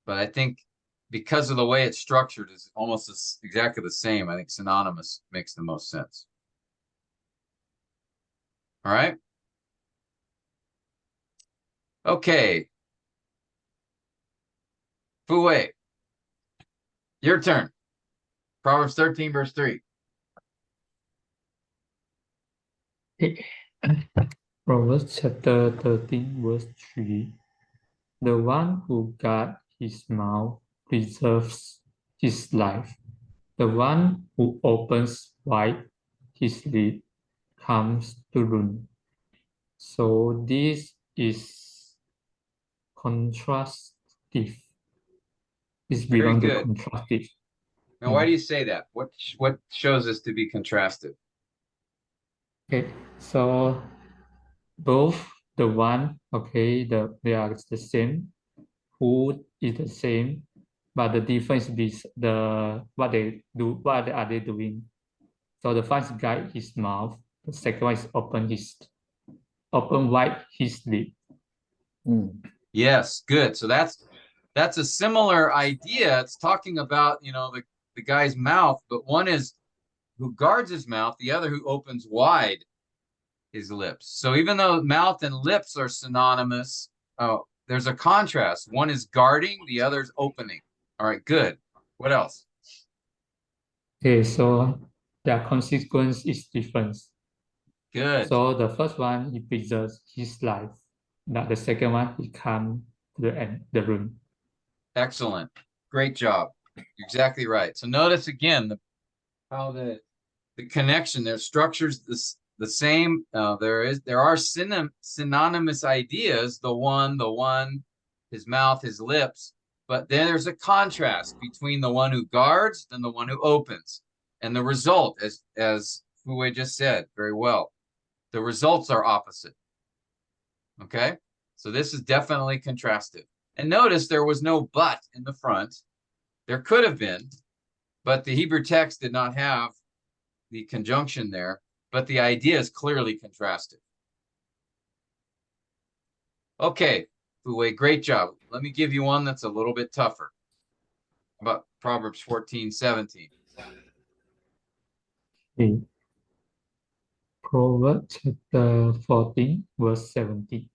But I think because of the way it's structured is almost exactly the same. I think synonymous makes the most sense. All right. Okay. Fu Wei, your turn. Proverbs 13, verse 3. Proverbs chapter 13, verse 3. The one who guards his mouth preserves his life. The one who opens wide his lip comes to ruin. So this is contrastive. This belongs to contrastive. Now, why do you say that? What shows this to be contrasted? Okay, so both the one, okay, they are the same. Who is the same, but the difference is what they do. What are they doing? So the first guide his mouth. The second one is open wide his lip. Yes, good. So that's a similar idea. It's talking about, the guy's mouth, but one is who guards his mouth, the other who opens wide his lips. So even though mouth and lips are synonymous, there's a contrast. One is guarding, the other is opening. All right, good. What else? Okay, so their consequence is different. Good. So the first one, he preserves his life. Now the second one, he comes to the end, the ruin. Excellent. Great job. You're exactly right. So notice again how the connection, their structures the same. There are synonymous ideas. The one, his mouth, his lips. But then there's a contrast between the one who guards and the one who opens. And the result, as Fu Wei just said very well, the results are opposite. Okay? So this is definitely contrastive. And notice there was no but in the front. There could have been, but the Hebrew text did not have the conjunction there, but the idea is clearly contrastive. Okay, Fu Wei, great job. Let me give you one that's a little bit tougher. About Proverbs 14:17. Okay. Proverbs chapter 14, verse 17.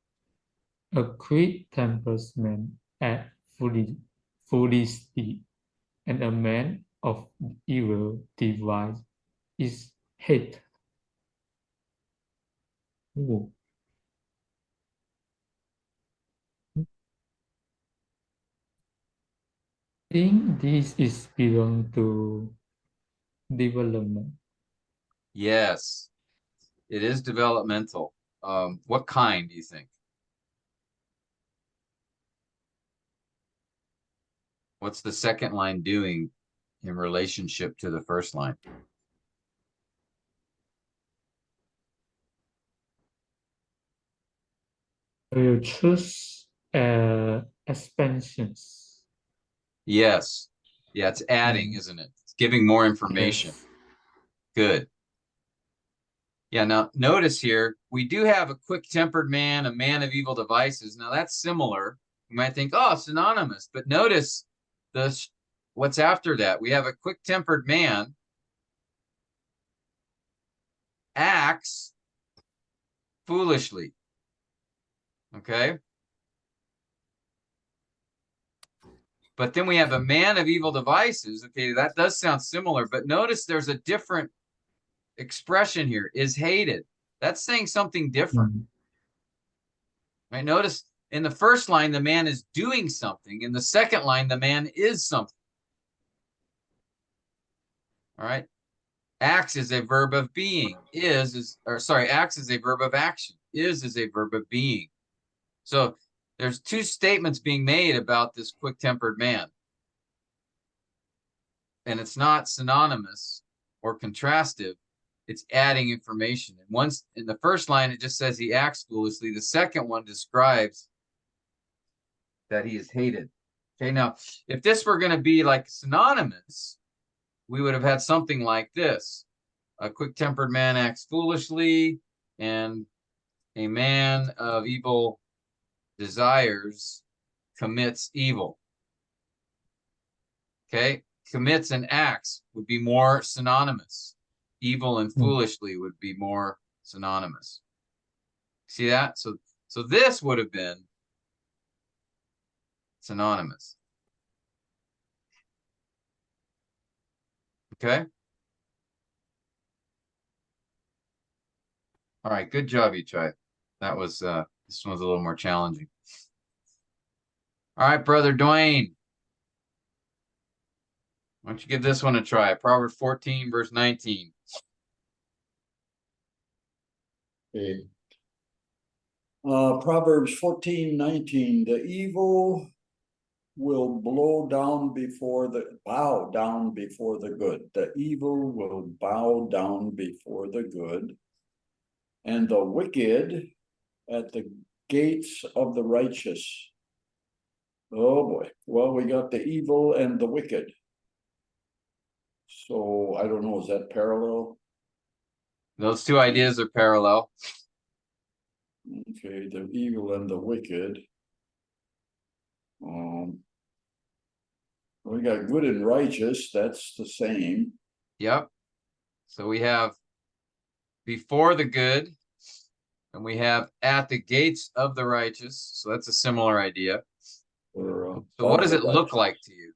A quick-tempered man at foolishly, and a man of evil device is hate. Ooh. I think this is belong to development. Yes, it is developmental. What kind do you think? What's the second line doing in relationship to the first line? I will choose expansions. Yes. Yeah, it's adding, isn't it? It's giving more information. Yes. Good. Yeah, now notice here, we do have a quick-tempered man, a man of evil devices. Now that's similar. You might think, oh, synonymous. But notice what's after that. We have a quick-tempered man acts foolishly. Okay? But then we have a man of evil devices. Okay, that does sound similar, but notice there's a different expression here, is hated. That's saying something different. Right? Notice in the first line, the man is doing something. In the second line, the man is something. All right. Acts is a verb of being. Acts is a verb of action. Is a verb of being. So there's two statements being made about this quick-tempered man. And it's not synonymous or contrastive. It's adding information. And once in the first line, it just says he acts foolishly. The second one describes that he is hated. Okay, now, if this were going to be like synonymous, we would have had something like this. A quick-tempered man acts foolishly, and a man of evil desires commits evil. Okay, commits and acts would be more synonymous. Evil and foolishly would be more synonymous. See that? So this would have been synonymous. Okay. All right, good job, you tried. That was this one was a little more challenging. All right, brother Dwayne. Why don't you give this one a try? Proverbs 14, verse 19. Okay. Proverbs 14:19. The evil will bow down before the good. The evil will bow down before the good, and the wicked at the gates of the righteous. Oh boy. Well, we got the evil and the wicked. So I don't know, is that parallel? Those two ideas are parallel. Okay, the evil and the wicked. We got good and righteous, that's the same. Yep. So we have before the good, and we have at the gates of the righteous. So that's a similar idea. So what does it look like to you?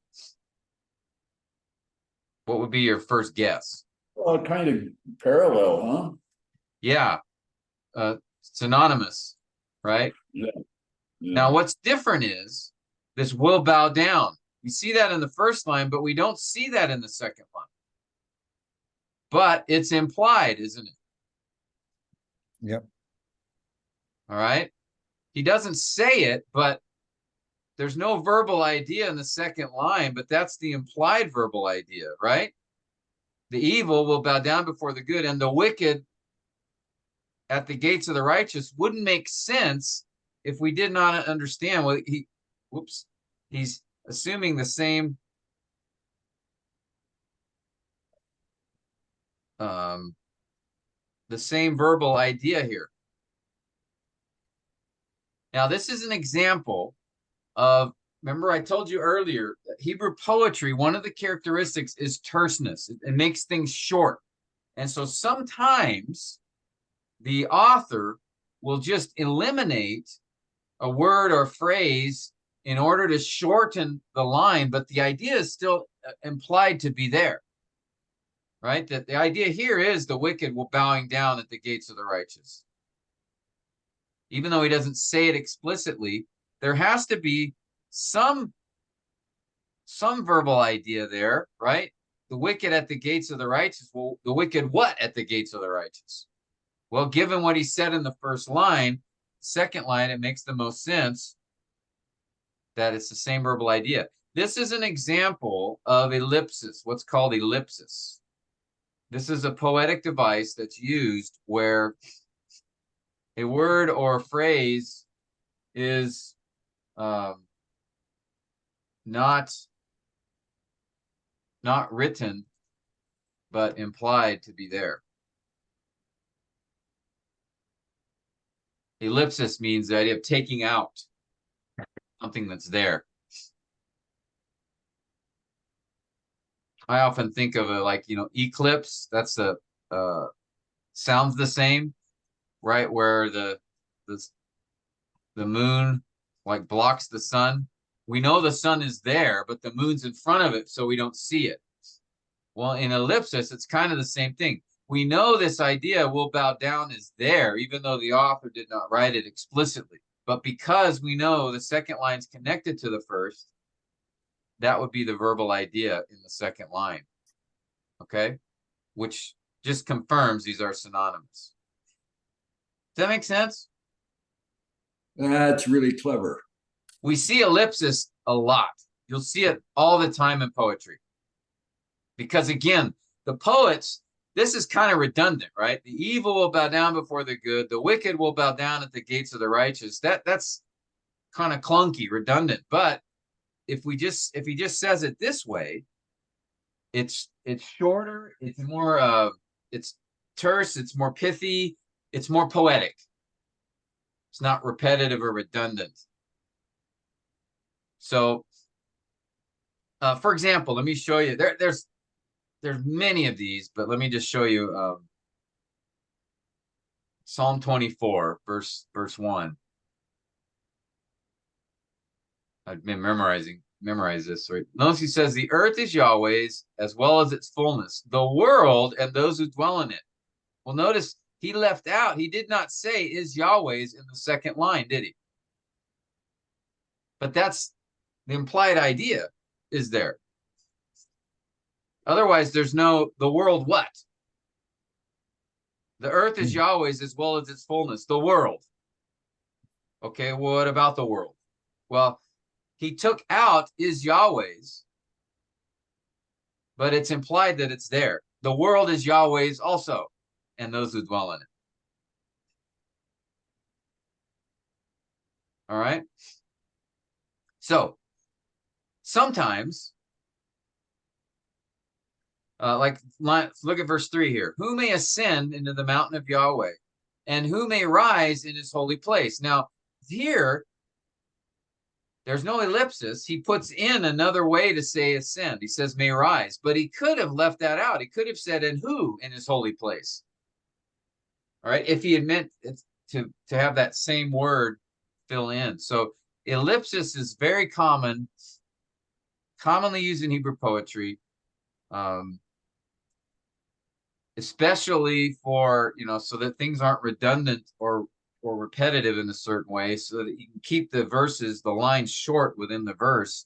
What would be your first guess? Well, kind of parallel, huh? Yeah. Synonymous, right? Yeah. Now, what's different is this will bow down. We see that in the first line, but we don't see that in the second line. But it's implied, isn't it? Yep. All right. He doesn't say it, but there's no verbal idea in the second line, but that's the implied verbal idea, right? The evil will bow down before the good, and the wicked at the gates of the righteous wouldn't make sense if we did not understand what he's assuming the same verbal idea here. Now, this is an example of, remember I told you earlier, Hebrew poetry, one of the characteristics is terseness. It makes things short. And so sometimes the author will just eliminate a word or phrase in order to shorten the line, but the idea is still implied to be there, right? That the idea here is the wicked will bowing down at the gates of the righteous. Even though he doesn't say it explicitly, there has to be some verbal idea there, right? The wicked at the gates of the righteous. Well, the wicked what at the gates of the righteous? Well, given what he said in the first line, second line, it makes the most sense that it's the same verbal idea. This is an example of ellipsis, what's called ellipsis. This is a poetic device that's used where a word or a phrase is not written, but implied to be there. Ellipsis means the idea of taking out something that's there. I often think of it like, eclipse. That's sounds the same, right? Where the moon like blocks the sun. We know the sun is there, but the moon's in front of it, so we don't see it. Well, in ellipsis, it's kind of the same thing. We know this idea will bow down is there, even though the author did not write it explicitly. But because we know the second line is connected to the first, that would be the verbal idea in the second line. Okay? Which just confirms these are synonymous. Does that make sense? That's really clever. We see ellipsis a lot. You'll see it all the time in poetry. Because again, the poets, this is kind of redundant, right? The evil will bow down before the good. The wicked will bow down at the gates of the righteous. That's kind of clunky, redundant. But if he just says it this way, it's shorter, it's more it's terse, it's more pithy, it's more poetic. It's not repetitive or redundant. So for example, let me show you. There's many of these, but let me just show you Psalm 24, verse 1. I've been memorize this, right? Notice he says, the earth is Yahweh's as well as its fullness, the world and those who dwell in it. Well, notice he left out, he did not say is Yahweh's in the second line, did he? But that's the implied idea is there. Otherwise, there's no, the world what? The earth is Yahweh's as well as its fullness, the world. Okay, well, what about the world? Well, he took out is Yahweh's, but it's implied that it's there. The world is Yahweh's also, and those who dwell in it. All right? So, sometimes, look at verse 3 here. Who may ascend into the mountain of Yahweh, and who may rise in his holy place? Now, here, there's no ellipsis. He puts in another way to say ascend. He says may rise, but he could have left that out. He could have said, and who in his holy place? All right, if he had meant to have that same word fill in. So ellipsis is very commonly used in Hebrew poetry, especially for, so that things aren't redundant or repetitive in a certain way, so that you can keep the verses, the lines short within the verse.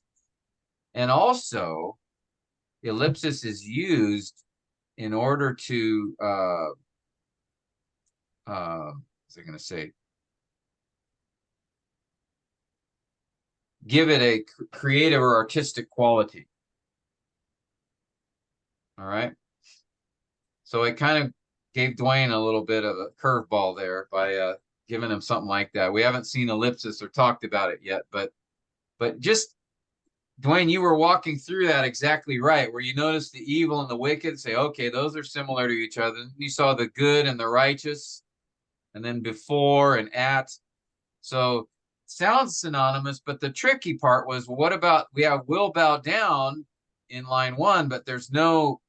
And also, ellipsis is used in order to, what's I going to say? Give it a creative or artistic quality. All right. So it kind of gave Dwayne a little bit of a curveball there by giving him something like that. We haven't seen ellipsis or talked about it yet, but just, Dwayne, you were walking through that exactly right, where you noticed the evil and the wicked, say, okay, those are similar to each other. You saw the good and the righteous, and then before and at. So sounds synonymous, but the tricky part was, well, what about, we have will bow down in line 1, but there's no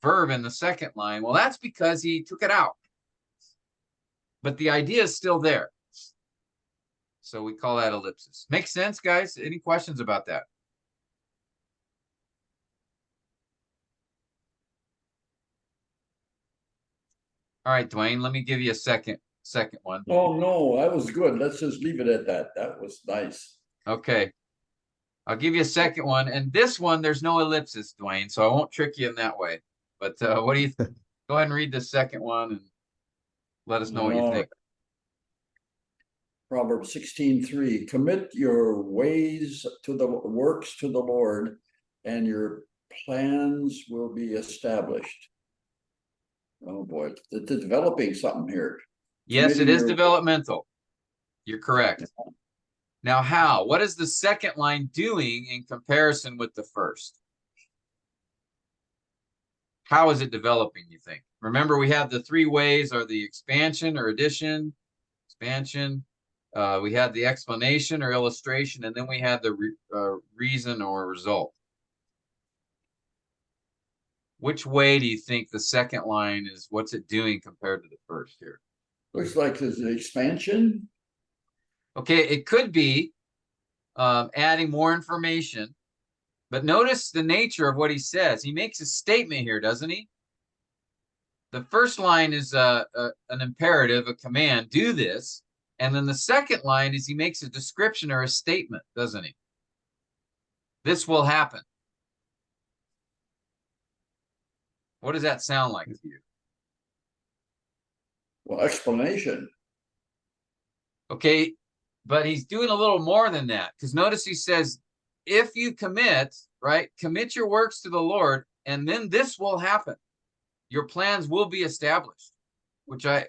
verb in the second line. Well, that's because he took it out. But the idea is still there. So we call that ellipsis. Makes sense, guys? Any questions about that? All right, Dwayne, let me give you a second one. Oh, no, that was good. Let's just leave it at that. That was nice. Okay. I'll give you a second one. And this one, there's no ellipsis, Dwayne, so I won't trick you in that way. But what do you think? Go ahead and read the second one and let us know what you think. Proverbs 16:3, commit your ways to the works to the Lord, and your plans will be established. Oh boy, it's developing something here. Yes, it is developmental. You're correct. Now, how? What is the second line doing in comparison with the first? How is it developing, you think? Remember, we have the 3 ways, are the expansion or addition, Expansion. We had the explanation or illustration, and then we had the reason or result. Which way do you think the second line is? What's it doing compared to the first here? Looks like there's an expansion. Okay, it could be adding more information, but notice the nature of what he says. He makes a statement here, doesn't he? The first line is an imperative, a command, do this. And then the second line is he makes a description or a statement, doesn't he? This will happen. What does that sound like to you? Well, explanation. Okay, but he's doing a little more than that, because notice he says, if you commit, right, commit your works to the Lord, and then this will happen. Your plans will be established, which I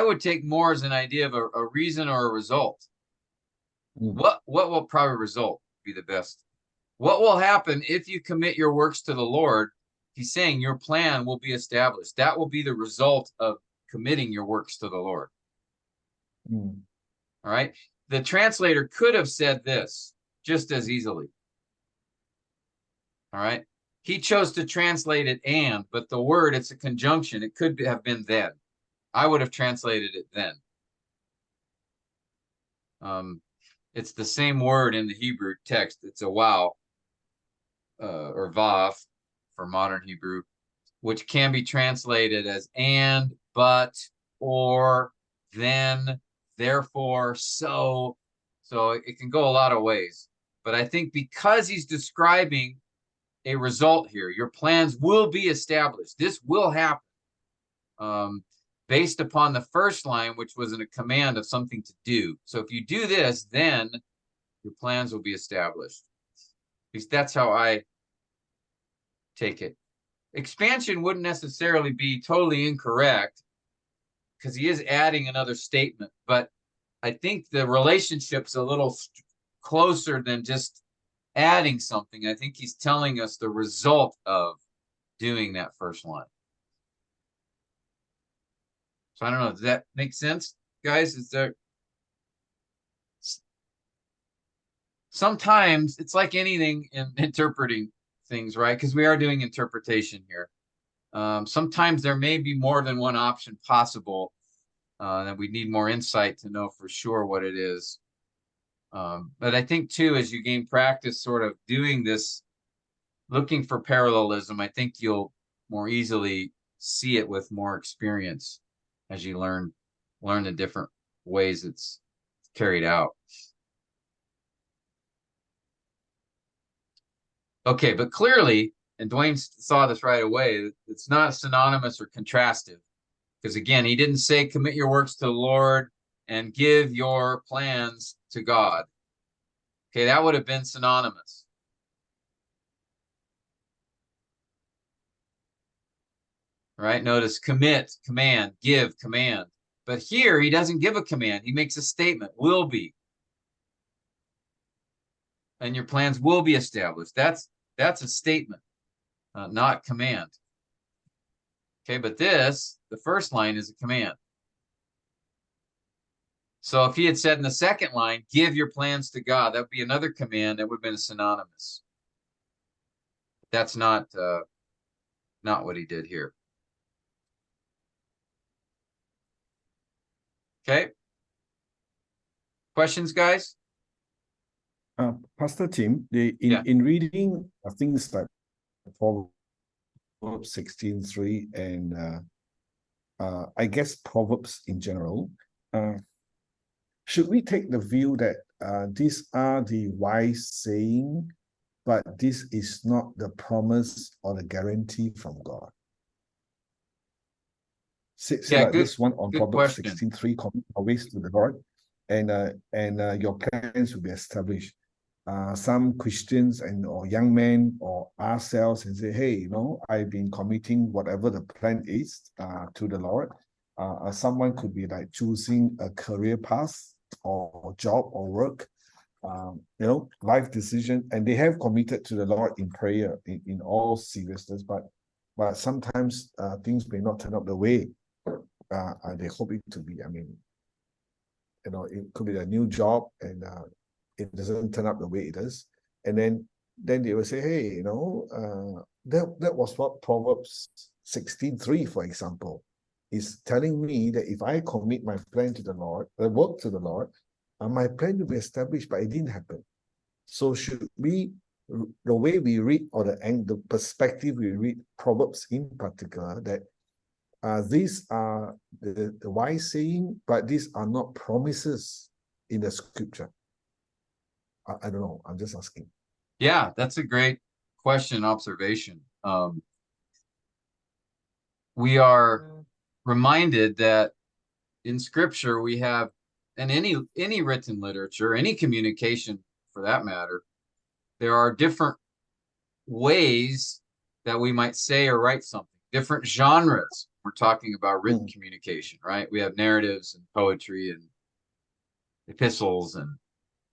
would take more as an idea of a reason or a result. What will probably result be the best? What will happen if you commit your works to the Lord? He's saying your plan will be established. That will be the result of committing your works to the Lord. All right. The translator could have said this just as easily. All right. He chose to translate it and, but the word, it's a conjunction. It could have been then. I would have translated it then. It's the same word in the Hebrew text. It's a wow, or vav for modern Hebrew, which can be translated as and, but, or, then, therefore, so. So it can go a lot of ways. But I think because he's describing a result here, your plans will be established. This will happen. Based upon the first line, which was in a command of something to do. So if you do this, then your plans will be established. At least that's how I take it. Expansion wouldn't necessarily be totally incorrect, because he is adding another statement, but I think the relationship's a little closer than just adding something. I think he's telling us the result of doing that first line. So I don't know, does that make sense, guys? Is there sometimes it's like anything in interpreting things, right? Because we are doing interpretation here. Sometimes there may be more than one option possible, that we need more insight to know for sure what it is. But I think too, as you gain practice sort of doing this, looking for parallelism, I think you'll more easily see it with more experience as you learn the different ways it's carried out. Okay, but clearly, and Dwayne saw this right away, it's not synonymous or contrastive. Because again, he didn't say commit your works to the Lord and give your plans to God. Okay, that would have been synonymous. Right? Notice commit, command, give, command. But here he doesn't give a command. He makes a statement, will be. And your plans will be established. That's a statement, not command. Okay, but this, the first line, is a command. So if he had said in the second line, give your plans to God, that would be another command that would have been synonymous. That's not what he did here. Okay. Questions, guys? Pastor Tim, in reading things like Proverbs 16:3 and I guess Proverbs in general, should we take the view that these are the wise saying, but this is not the promise or the guarantee from God? Say like this one on Proverbs 16:3, commit your ways to the Lord, and your plans will be established. Some Christians or young men or ourselves and say, hey, I've been committing whatever the plan is to the Lord. Someone could be like choosing a career path or job or work, life decision, and they have committed to the Lord in prayer in all seriousness, but sometimes things may not turn out the way they hope it to be. I mean, you know, it could be a new job and it doesn't turn out the way it is. And then they will say, hey, you know, that was what Proverbs 16:3, for example, is telling me that if I commit my plan to the Lord, work to the Lord, my plan will be established, but it didn't happen. So should we, the way we read, or the perspective we read Proverbs in particular, that these are the wise saying, but these are not promises in the scripture? I don't know. I'm just asking. Yeah, that's a great question, observation. We are reminded that in scripture we have, and any written literature, any communication for that matter, there are different ways that we might say or write something, different genres. We're talking about written communication, right? We have narratives and poetry and epistles and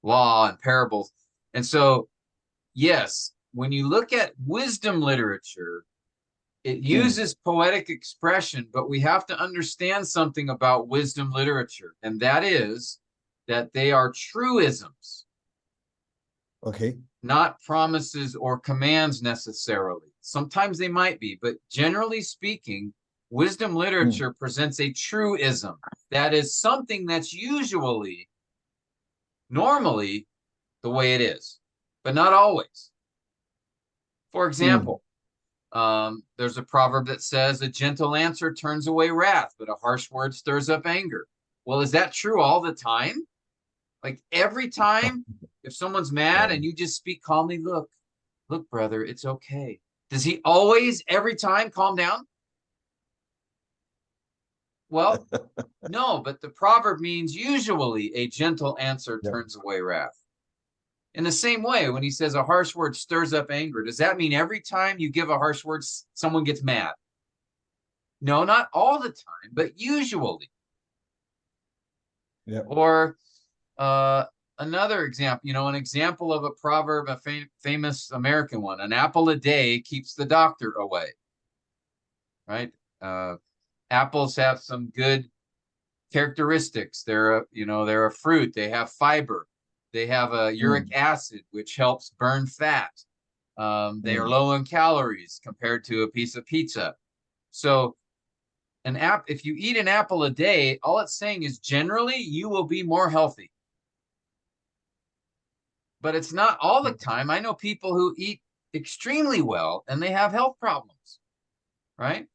law and parables. And so, yes, when you look at wisdom literature, it uses poetic expression, but we have to understand something about wisdom literature, and that is that they are truisms. Okay. Not promises or commands necessarily. Sometimes they might be, but generally speaking, wisdom literature presents a truism. That is something that's usually, normally, the way it is, but not always. For example, there's a proverb that says, a gentle answer turns away wrath, but a harsh word stirs up anger. Well, is that true all the time? Like every time, if someone's mad and you just speak calmly, look, brother, it's okay. Does he always, every time, calm down? Well, no, but the proverb means usually a gentle answer turns away wrath. In the same way, when he says a harsh word stirs up anger, does that mean every time you give a harsh word, someone gets mad? No, not all the time, but usually. Yeah. Or another example, an example of a proverb, a famous American one, an apple a day keeps the doctor away, right? Apples have some good characteristics. They're a fruit. They have fiber. They have a uric acid, which helps burn fat. They are low in calories compared to a piece of pizza. So if you eat an apple a day, all it's saying is generally you will be more healthy. But it's not all the time. I know people who eat extremely well and they have health problems, right?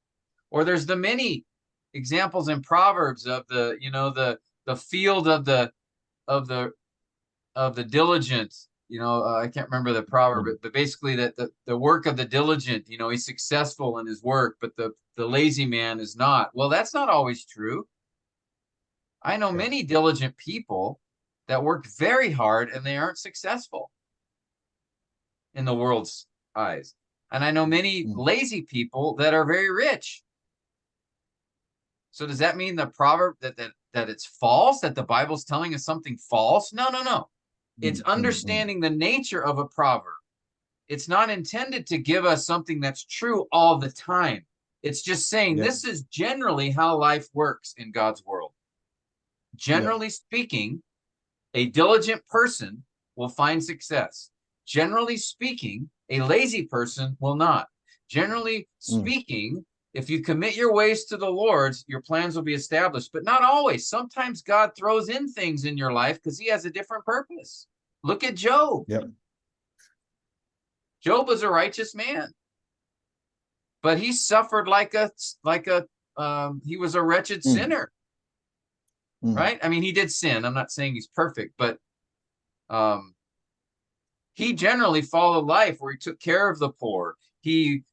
Or there's the many examples in Proverbs of the field of the diligent. I can't remember the proverb, but basically that the work of the diligent, he's successful in his work, but the lazy man is not. Well, that's not always true. I know many diligent people that work very hard and they aren't successful in the world's eyes. And I know many lazy people that are very rich. So does that mean the proverb that it's false, that the Bible's telling us something false? No. It's understanding the nature of a proverb. It's not intended to give us something that's true all the time. It's just saying this is generally how life works in God's world. Generally speaking, a diligent person will find success. Generally speaking, a lazy person will not. Generally speaking, if you commit your ways to the Lord, your plans will be established, but not always. Sometimes God throws in things in your life because he has a different purpose. Look at Job. Job was a righteous man, but he suffered he was a wretched sinner. Right? I mean, he did sin. I'm not saying he's perfect, but he generally followed a life where he took care of the poor. He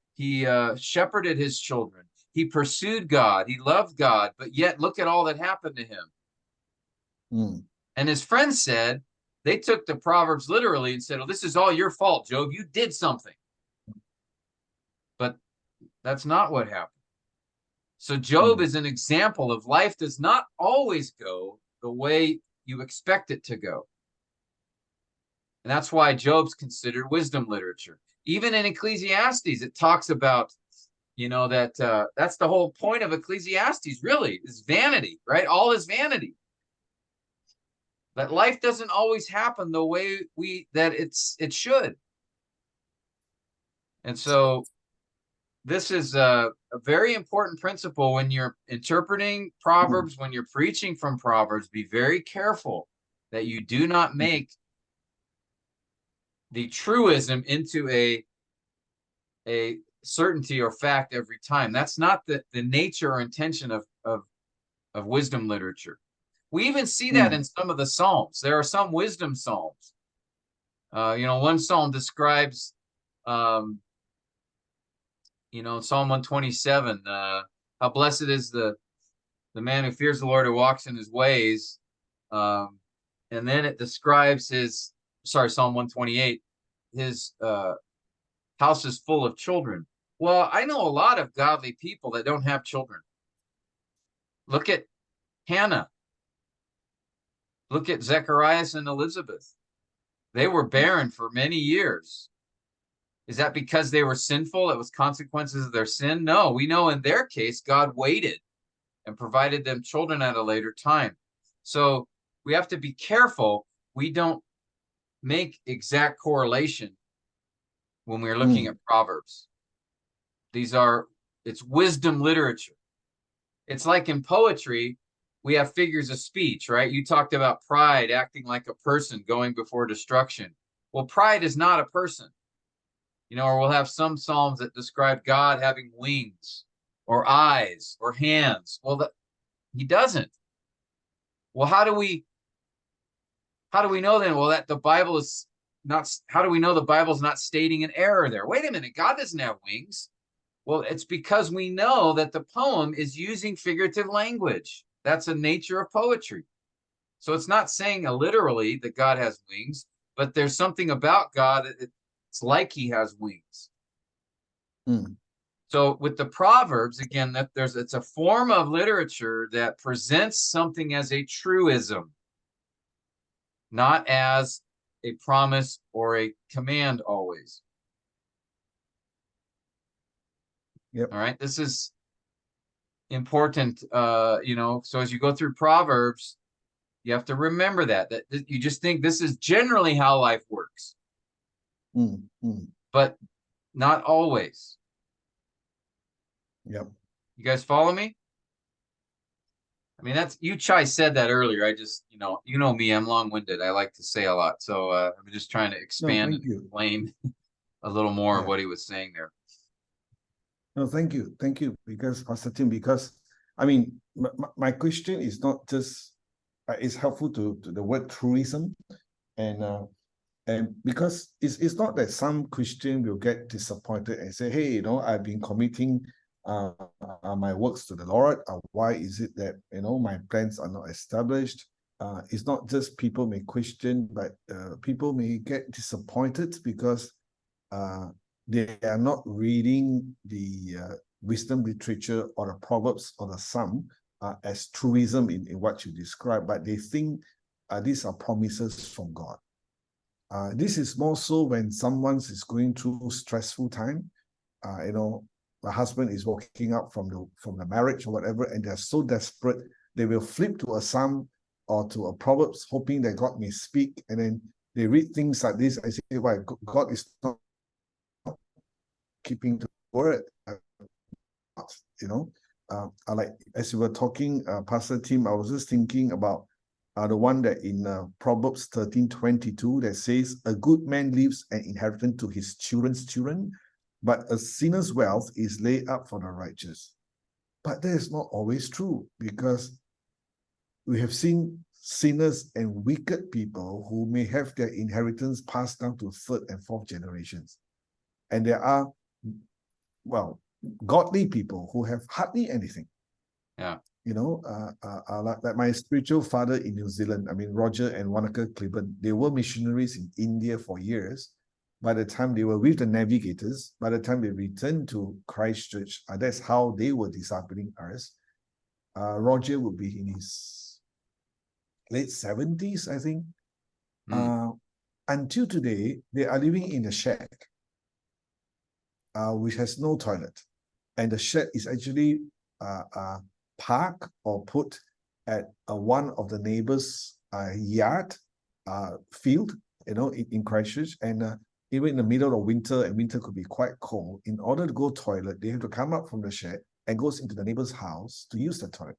shepherded his children. He pursued God. He loved God, but yet look at all that happened to him. And his friends said, they took the Proverbs literally and said, oh, this is all your fault, Job. You did something. But that's not what happened. So Job is an example of life does not always go the way you expect it to go. And that's why Job's considered wisdom literature. Even in Ecclesiastes, it talks about, that's the whole point of Ecclesiastes, really, is vanity, right? All is vanity. That life doesn't always happen the way it should. And so this is a very important principle when you're interpreting Proverbs, when you're preaching from Proverbs. Be very careful that you do not make the truism into a certainty or fact every time. That's not the nature or intention of wisdom literature. We even see that in some of the Psalms. There are some wisdom Psalms. One Psalm describes, Psalm 127, how blessed is the man who fears the Lord, who walks in his ways. And then it describes Psalm 128, his house is full of children. Well, I know a lot of godly people that don't have children. Look at Hannah. Look at Zacharias and Elizabeth. They were barren for many years. Is that because they were sinful? It was consequences of their sin? No, we know in their case, God waited and provided them children at a later time. So we have to be careful. We don't make exact correlation when we're looking at Proverbs. It's wisdom literature. It's like in poetry, we have figures of speech, right? You talked about pride acting like a person going before destruction. Well, pride is not a person. Or we'll have some psalms that describe God having wings or eyes or hands. Well, he doesn't. Well, how do we know then? Well, that the Bible is not, how do we know the Bible's not stating an error there? Wait a minute, God doesn't have wings. Well, it's because we know that the poem is using figurative language. That's the nature of poetry. So it's not saying literally that God has wings, but there's something about God that it's like he has wings. So with the Proverbs, again, it's a form of literature that presents something as a truism, not as a promise or a command always. Yep. All right. This is important. So as you go through Proverbs, you have to remember that you just think this is generally how life works. But not always. Yep. You guys follow me? I mean, Chai said that earlier. I just, me, I'm long-winded. I like to say a lot. So I'm just trying to expand and explain a little more of what he was saying there. No, thank you. Thank you. Because, Pastor Tim, I mean, my question is not just, it's helpful to the word truism. And because it's not that some Christian will get disappointed and say, hey, I've been committing my works to the Lord. Why is it that, my plans are not established? It's not just people may question, but people may get disappointed because they are not reading the wisdom literature or the Proverbs or the Psalm as truism in what you describe, but they think these are promises from God. This is more so when someone is going through stressful time. The husband is walking out from the marriage or whatever, and they're so desperate, they will flip to a Psalm or to a Proverbs, hoping that God may speak, and then they read things like this and say, why God is not keeping the word. Like as you were talking, Pastor Tim, I was just thinking about the one that in Proverbs 13:22 that says, a good man leaves an inheritance to his children's children, but a sinner's wealth is laid up for the righteous. But that is not always true, because we have seen sinners and wicked people who may have their inheritance passed down to third and fourth generations. And there are, godly people who have hardly anything. Yeah. Like my spiritual father in New Zealand, Roger and Wanaka Clibborn, they were missionaries in India for years. By the time they were with the navigators, by the time they returned to Christchurch, that's how they were discipling us. Roger would be in his late 70s, I think. Until today, they are living in a shack, which has no toilet. And the shed is actually parked or put at one of the neighbors' yard, field, in Christchurch, and even in the middle of winter, and winter could be quite cold. In order to go toilet, they have to come up from the shed and goes into the neighbor's house to use the toilet.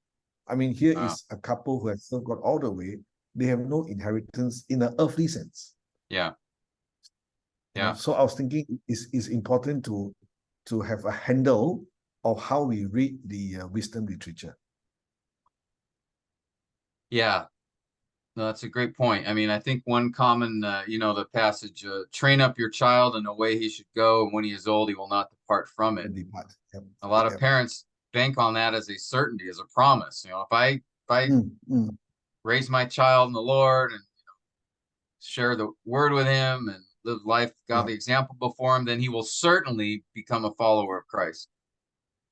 I mean, here is a couple who have still got all the way. They have no inheritance in an earthly sense. Yeah. Yeah. So I was thinking it's important to have a handle of how we read the wisdom literature. Yeah. No, that's a great point. I mean, I think one common, the passage, train up your child in the way he should go, and when he is old, he will not depart from it. Depart. Yep. A lot of parents bank on that as a certainty, as a promise. If I raise my child in the Lord and share the word with him and live life, godly example before him, then he will certainly become a follower of Christ.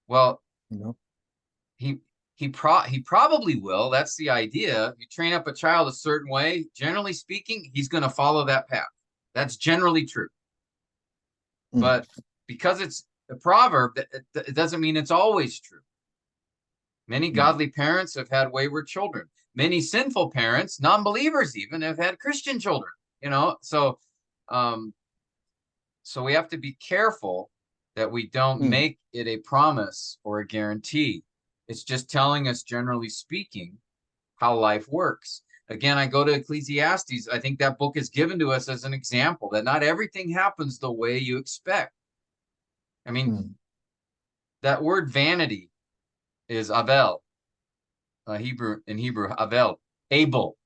Well, he probably will. That's the idea. You train up a child a certain way, generally speaking, he's going to follow that path. That's generally true. But because it's a proverb, it doesn't mean it's always true. Many godly parents have had wayward children. Many sinful parents, non-believers even, have had Christian children. So we have to be careful that we don't make it a promise or a guarantee. It's just telling us, generally speaking, how life works. Again, I go to Ecclesiastes. I think that book is given to us as an example that not everything happens the way you expect. I mean, that word vanity is Abel, in Hebrew, Abel, Abel.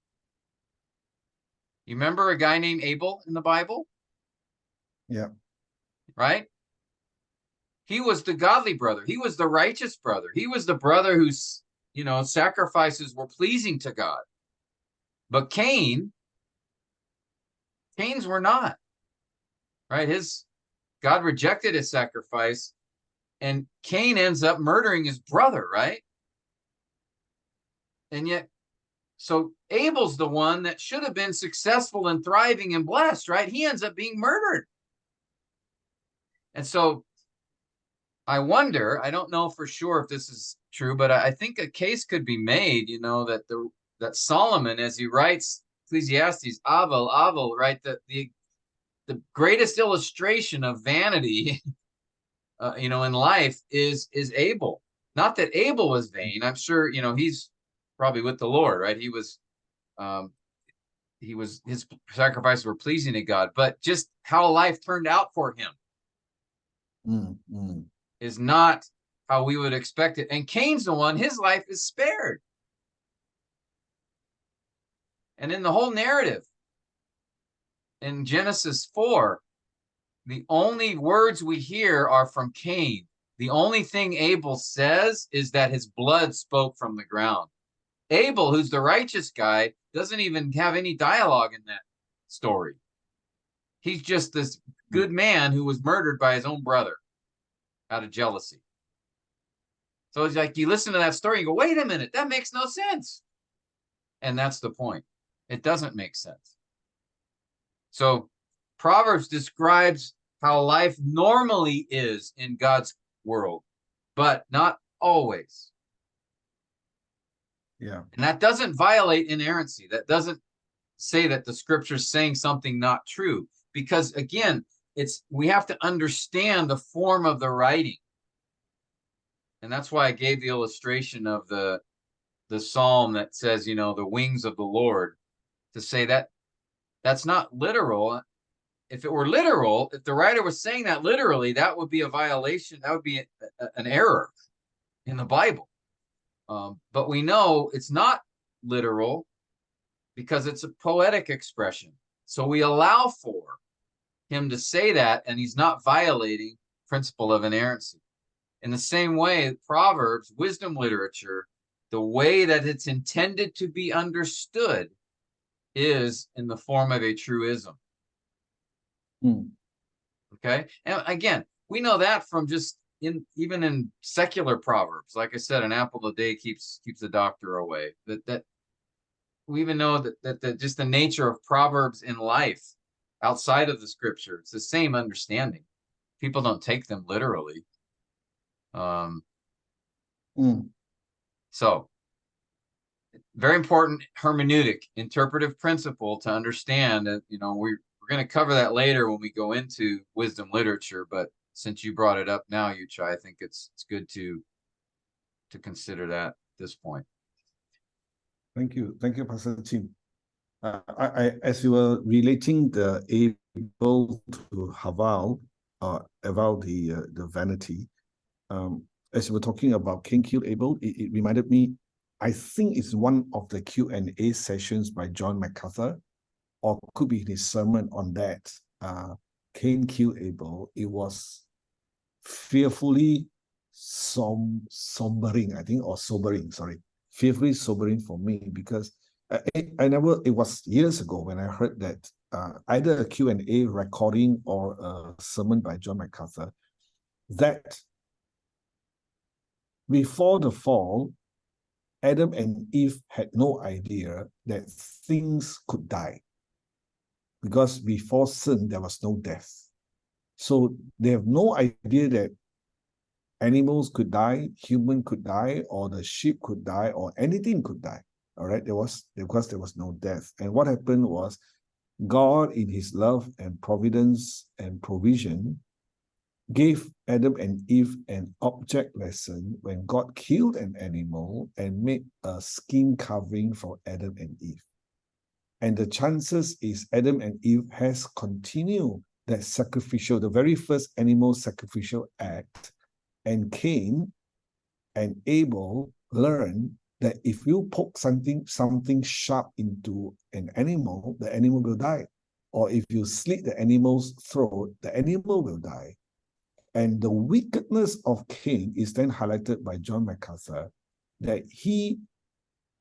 You remember a guy named Abel in the Bible? Yeah. Right? He was the godly brother. He was the righteous brother. He was the brother whose, sacrifices were pleasing to God. But Cain's were not. Right? God rejected his sacrifice, and Cain ends up murdering his brother, right? And yet, so Abel's the one that should have been successful and thriving and blessed, right? He ends up being murdered. And so I wonder, I don't know for sure if this is true, but I think a case could be made, that Solomon, as he writes Ecclesiastes, Abel, right? The greatest illustration of vanity, in life is Abel. Not that Abel was vain. I'm sure, he's probably with the Lord, right? His sacrifices were pleasing to God, but just how life turned out for him is not how we would expect it. And Cain's the one, his life is spared. And in the whole narrative, in Genesis 4, the only words we hear are from Cain. The only thing Abel says is that his blood spoke from the ground. Abel, who's the righteous guy, doesn't even have any dialogue in that story. He's just this good man who was murdered by his own brother out of jealousy. So it's like you listen to that story and go, wait a minute, that makes no sense. And that's the point. It doesn't make sense. So Proverbs describes how life normally is in God's world, but not always. Yeah. And that doesn't violate inerrancy. That doesn't say that the scripture's saying something not true. Because again, we have to understand the form of the writing. And that's why I gave the illustration of the psalm that says, the wings of the Lord, to say that that's not literal. If it were literal, if the writer was saying that literally, that would be a violation. That would be an error in the Bible. But we know it's not literal because it's a poetic expression. So we allow for him to say that, and he's not violating principle of inerrancy. In the same way, Proverbs, wisdom literature, the way that it's intended to be understood is in the form of a truism. Okay? And again, we know that from just even in secular proverbs. Like I said, an apple a day keeps the doctor away. That we even know that just the nature of proverbs in life outside of the scripture, it's the same understanding. People don't take them literally. So very important hermeneutic, interpretive principle to understand that, we're going to cover that later when we go into wisdom literature. But since you brought it up now, Yuchai, I think it's good to consider that at this point. Thank you, Pastor Tim. As you were relating the Abel to Haval, about the vanity, as you were talking about Cain killed Abel, it reminded me. I think it's one of the Q&A sessions by John MacArthur, or could be his sermon on that. Cain killed Abel. It was fearfully sombering, I think, or sobering, sorry. Fearfully sobering for me, because it was years ago when I heard that either a Q&A recording or a sermon by John MacArthur, that before the fall, Adam and Eve had no idea that things could die, because before sin, there was no death. So they have no idea that animals could die, human could die, or the sheep could die, or anything could die. All right, because there was no death. And what happened was, God, in his love and providence and provision, gave Adam and Eve an object lesson when God killed an animal and made a skin covering for Adam and Eve. And the chances is Adam and Eve has continued that sacrificial, the very first animal sacrificial act, and Cain and Abel learned that if you poke something sharp into an animal, the animal will die. Or if you slit the animal's throat, the animal will die. And the wickedness of Cain is then highlighted by John MacArthur, that he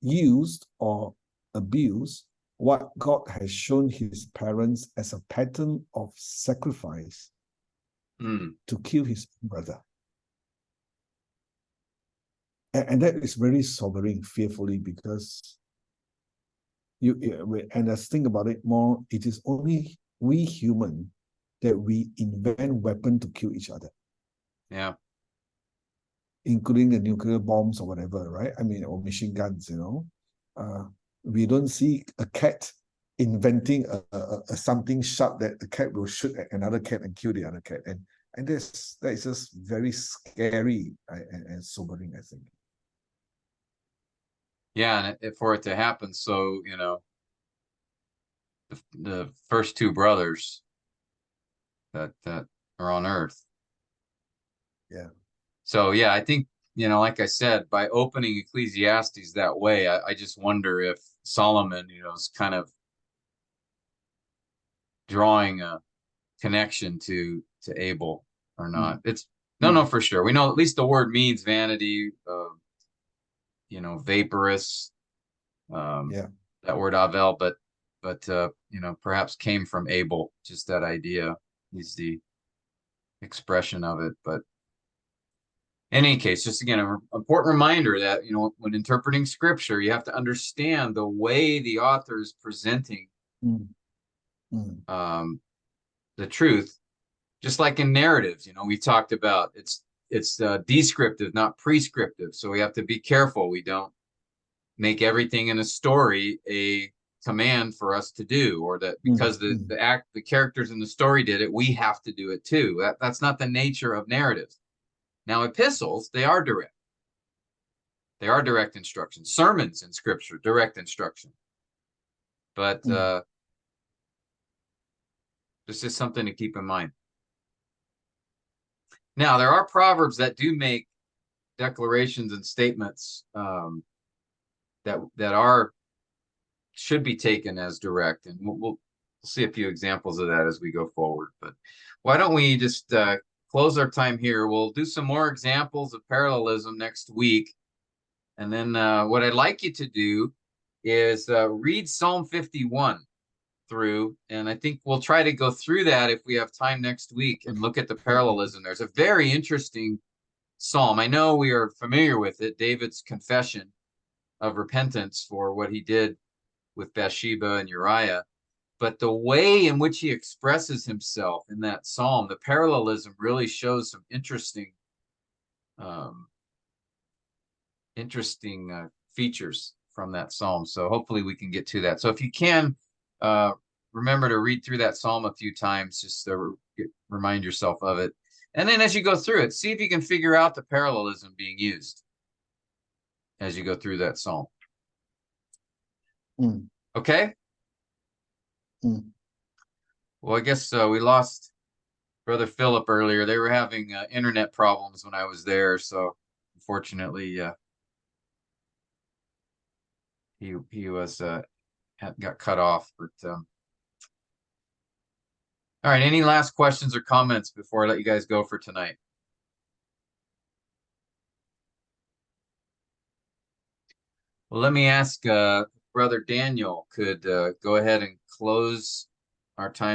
used or abused what God has shown his parents as a pattern of sacrifice to kill his brother. And that is very sobering, fearfully, because and let's think about it more, it is only we human that we invent weapons to kill each other. Yeah. Including the nuclear bombs or whatever, right? I mean, or machine guns, we don't see a cat inventing a something sharp that the cat will shoot at another cat and kill the other cat. And that is just very scary and sobering, I think. Yeah, and for it to happen, so, the first two brothers that are on earth. Yeah. So, yeah, I think, like I said, by opening Ecclesiastes that way, I just wonder if Solomon, is kind of drawing a connection to Abel or not. It's no, for sure. We know at least the word means vanity, vaporous, that word Avel, but perhaps came from Abel, just that idea. He's the expression of it. But in any case, just again, an important reminder that, when interpreting scripture, you have to understand the way the author is presenting the truth. Just like in narratives, we talked about it's descriptive, not prescriptive. So we have to be careful. We don't make everything in a story a command for us to do, or that because the characters in the story did it, we have to do it too. That's not the nature of narratives. Now, epistles, they are direct. They are direct instruction. Sermons in scripture, direct instruction. But this is something to keep in mind. Now, there are proverbs that do make declarations and statements that should be taken as direct, and we'll see a few examples of that as we go forward. But why don't we just close our time here? We'll do some more examples of parallelism next week, and then what I'd like you to do is read Psalm 51 through, and I think we'll try to go through that if we have time next week and look at the parallelism. There's a very interesting psalm. I know we are familiar with it, David's confession of repentance for what he did with Bathsheba and Uriah, but the way in which he expresses himself in that psalm, the parallelism really shows some interesting features from that psalm. So hopefully we can get to that. So if you can, remember to read through that psalm a few times, just to remind yourself of it. And then as you go through it, see if you can figure out the parallelism being used as you go through that psalm. Okay? Well, I guess we lost Brother Philip earlier. They were having internet problems when I was there, so unfortunately, he was got cut off. But all right, any last questions or comments before I let you guys go for tonight? Well, let me ask Brother Daniel could go ahead and close our time